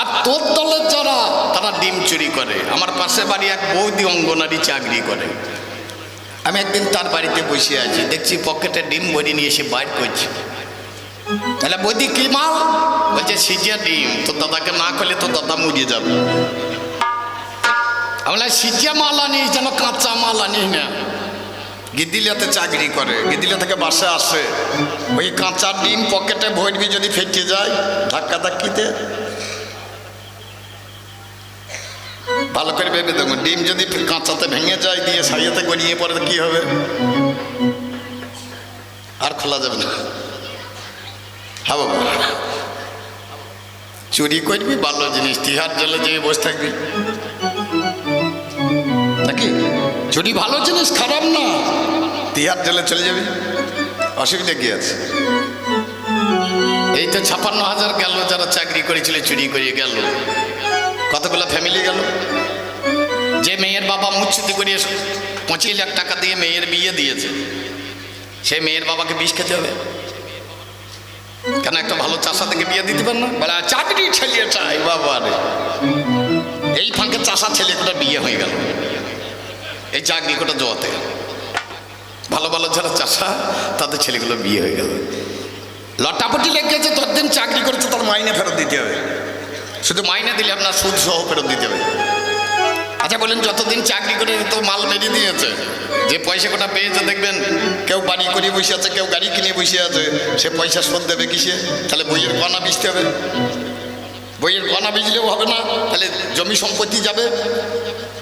[SPEAKER 3] আর তোর দলের যারা তারা ডিম চুরি করে। আমার পাশে বাড়ি এক বৌদি অঙ্গনারী চাকরি করে। আমি একদিন তার বাড়িতে বসে আছি, দেখছি পকেটে ডিম ভরে নিয়ে এসে বাইর করছে। তাহলে বৌদি কি মাল? বলছে সিজিয়া ডিম। তোর দাদাকে না করলে তোর দাদা মুড়িয়ে যাবে। আমরা সিজিয়া মাল আনিস, যেন কাঁচা মাল আনিস না। গিদিলাতে চাকরি করে, গিদিলা থেকে বাসে আসে, ওই কাঁচা ডিম পকেটে ভরবি, যদি ফেটে যায় ধাক্কা ধাক্কিতে। ভালো করে ভেবে দেখুন, ডিম যদি কাঁচাতে ভেঙে যায়, দিয়ে সাইয়াতে গড়িয়ে পড়ে কি হবে? আর খোলা যাবে না। হ্যাঁ বাবা, চুরি করবি ভালো জিনিস, তিহার জেলে যেয়ে বসে থাকবি নাকি? চুরি ভালো জিনিস, খারাপ না। তিহার জেলে চলে যাবি, অসুবিধা কি আছে? এই তো 56,000 গেল যারা চাকরি করেছিল, চুরি করিয়ে গেল। কতগুলো ফ্যামিলি গেল। যে মেয়ের বাবা মুচ্ছুতি করিয়ে 25 লাখ টাকা দিয়ে মেয়ের বিয়ে দিয়েছে, সে মেয়ের বাবাকে বিষ খেতে হবে কেন? একটা ভালো চাষা থেকে বিয়ে দিতে পার না? বলে চাকরি ছেলে চাই বাবা রে। এই ফাঁকে চাষা ছেলে কোটা বিয়ে হয়ে গেল, এই চাকরি কোটা জোয়াতে। ভালো ভালো যারা চাষা, তাদের ছেলেগুলো বিয়ে হয়ে গেল। লটাপটি লেগে গেছে, ততদিন চাকরি করেছে, তার মাইনে ফেরত দিতে হবে। শুধু মাইনে দিলে আপনার সুদ সহ ফেরত দিতে হবে। আচ্ছা বলেন, যতদিন চাকরি করে তো মাল মেরে দিয়েছে, যে পয়সা কোটা পেয়েছে, দেখবেন কেউ বাড়ি করে বসে আছে, কেউ গাড়ি কিনে বসে আছে, সে পয়সা শোধ দেবে কিসে? তাহলে বইয়ের গয়না বেচতে হবে। বইয়ের গয়না বেচলেও হবে না, তাহলে জমি সম্পত্তি যাবে।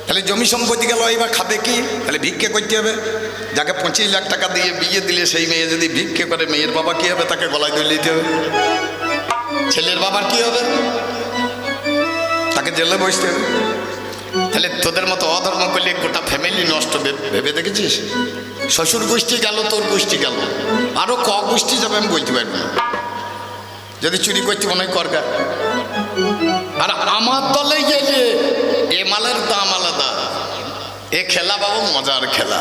[SPEAKER 3] তাহলে জমি সম্পত্তি গেল, এবার খাবে কি? তাহলে ভিক্ষে করতে হবে। যাকে 25 লাখ টাকা দিয়ে বিয়ে দিলে, সেই মেয়ে যদি ভিক্ষে করে, মেয়ের বাবা কি হবে? তাকে গলায় দড়ি দিতে হবে। ছেলের বাবার কি হবে? তাকে জেলে বসতে হবে। তাহলে তোদের মতো অধর্ম করলে গোটা ফ্যামিলি নষ্ট। ভেবে দেখেছিস? শ্বশুর গোষ্ঠী গেল, তোর গোষ্ঠী গেল, আরো ক গোষ্ঠী যাবে আমি বলতে পারবো না। যদি চুরি করতে মনে হয় করগা। আর আমার দলে গেলে এ মালের দাম আলাদা। এ খেলা বাবু মজার খেলা।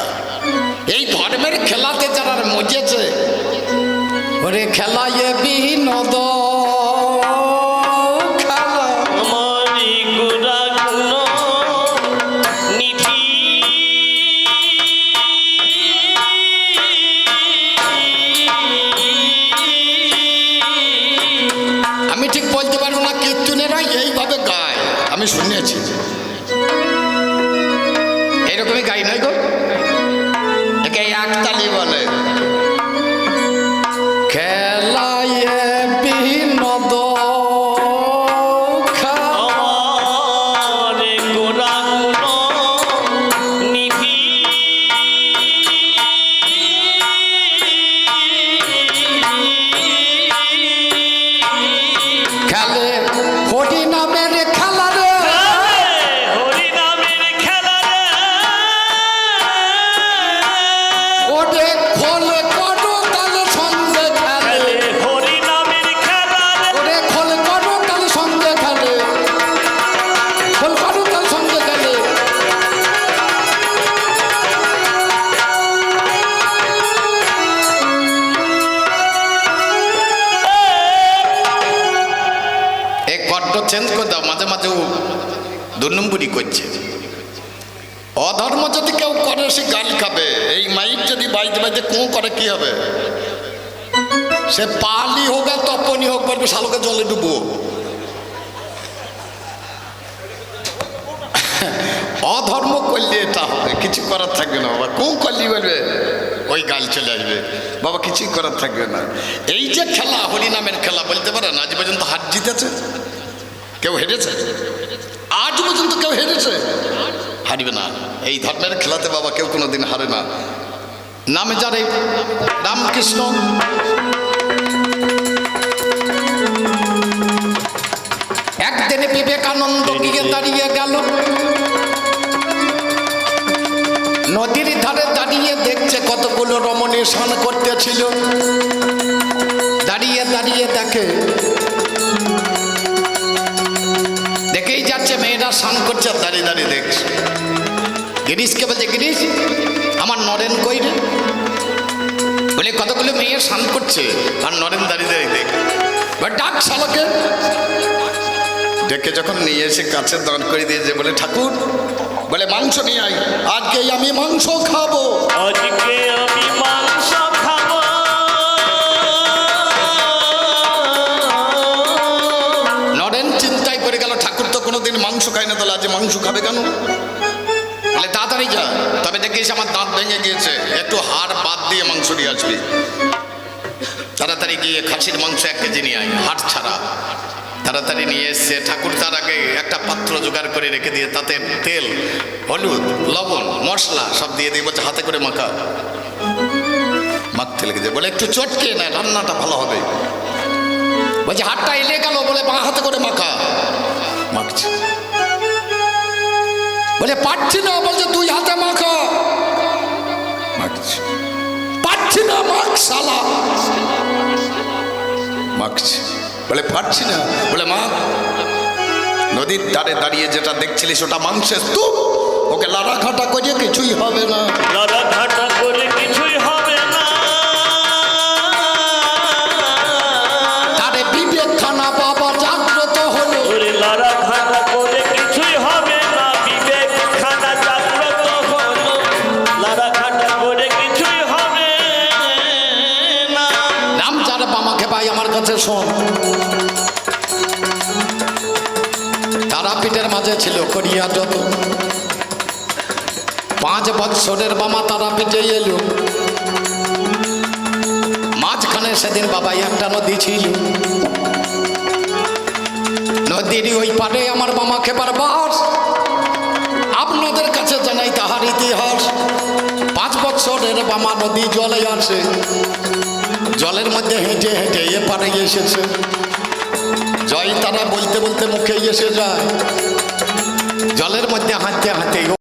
[SPEAKER 3] এই ধর্মের খেলাতে যারা মজেছে, ওরে খেলা এ বিনোদ আমি শুনেছি, এইরকমই গাই নয় গো, একে একতালি বলে। খেলায় বিনোদ খেলে হরি নামের খেলা রে, হরি নামের খেলা রে। ওরে খোল করো কাল সন্ধে খেলে, হরি নামের খেলা রে। ওরে খোল করো কাল সন্ধে খেলে, খোল করো কাল সন্ধে খেলে। এক বড্ড চেঞ্জ করে দাও, মাঝে মাঝে ও 2 নম্বরই করছে। অধর্ম যদি কেউ করে, সে গাল খাবে। এই মাইক যদি বাইতে বাইতে কোঁ করে কি হবে? সে পালি হোক আর তপনি হোক, বলবে শালোকে জলে ডুবো। অধর্ম করলে এটা হবে, কিছু করার থাকবে না বাবা। কোঁ করলি বলবে, ওই গাল চলে আসবে বাবা, কিছুই করার থাকবে না। এই যে খেলা, হরি নামের খেলা, বলতে পারেন আজ পর্যন্ত হার জিতেছে কেউ? হেরেছে? আজ পর্যন্ত কেউ হেরেছে? হারিবে না। এই ধর্মের খেলাতে বাবা কেউ কোনোদিন হারে না। নামে যারে রামকৃষ্ণ, একদিনে বিবেকানন্দ গিয়ে দাঁড়িয়ে গেল, নদীর ধারে দাঁড়িয়ে দেখছে কতগুলো রমণী স্নান করতেছিল। দাঁড়িয়ে দাঁড়িয়ে দেখেই যাচ্ছে মেয়েরা স্নান করছে, দাঁড়িয়ে দাঁড়িয়ে দেখছে। গিরিশকে বলছে, গিরিশ আমার নরেন কই রে? বলে কতগুলো মেয়ে স্নান করছে আর নরেন দাঁড়িয়ে দাঁড়িয়ে দেখ ডাক শালাকে ডেকে যখন নিয়ে এসে কাছে দাঁড় করে দিয়েছে বলে ঠাকুর বলে মাংস নিয়ে আয় আজকেই আমি মাংস খাবো।
[SPEAKER 4] আজকে আমি মাংস খাবো।
[SPEAKER 3] নরেন চিন্তায় পড়ে গেল ঠাকুর তো কোনোদিন মাংস খায় না, তাহলে আজ মাংস খাবে কেন? বলে তাড়াতাড়ি যা, তবে দেখিস আমার দাঁত ভেঙে গিয়েছে, একটু হাড় বাদ দিয়ে মাংস নিয়ে আসবি। তাড়াতাড়ি গিয়ে খাসির মাংস 1 কেজি নিয়ে আয়, হাড় ছাড়া। তাড়াতাড়ি নিয়ে এসছে। ঠাকুর তার আগে একটা পাত্র জোগাড় করে রেখে দিয়ে তাতে তেল, হলুদ, লবণ, মশলা সব দিয়ে দিয়ে বলছে হাতে করে মাখা। মাখতে লেগেছে, বলে একটু চটকে না, রান্নাটা ভালো হবে। বলছে হাতটা এলে গেল, বলে বাঁ হাতে করে মাখা। মাখছে, বলে পারছি না, বলছে 2 হাতে মাখা। মাখছে, পারছি না, মাখ শালা। মাখছে, বলে পারছি না, বলে মা নদীর ধারে দাঁড়িয়ে যেটা দেখছিলিস ওটা মাংসের স্তূপ, ওকে লাড়া ঘাটা করে কিছুই হবে না।
[SPEAKER 4] লাড়া ঘাটা করে কিছুই হবে না।
[SPEAKER 3] তারে বিবেক খানা বাবা জাগ্রত হলো।
[SPEAKER 4] ওরে লাড়া ঘাটা করে কিছুই হবে না, বিবেক খানা জাগ্রত হলো। লাড়া ঘাটা করে কিছুই হবে না।
[SPEAKER 3] রামচাঁদ বামাকে ভাই আমার কাছে শোন। তারাপীঠের মাঝে ছিল করিয়া যত, 5 বৎসরের বামা তারাপীঠে এলো। মাঝখানে সেদিন বাবাই একটা নদী ছিল, নদীর ওই পারে আমার বামা খেপার বাস। আপনাদের কাছে জানাই তাহার ইতিহাস। 5 বৎসরের বামা নদী জলে আসে, জলের মধ্যে হেঁটে হেঁটে এপারে এসেছে। জয় তারা বলতে বলতে মুখে এসে যায়, জলের মধ্যে হাঁটতে হাঁটতে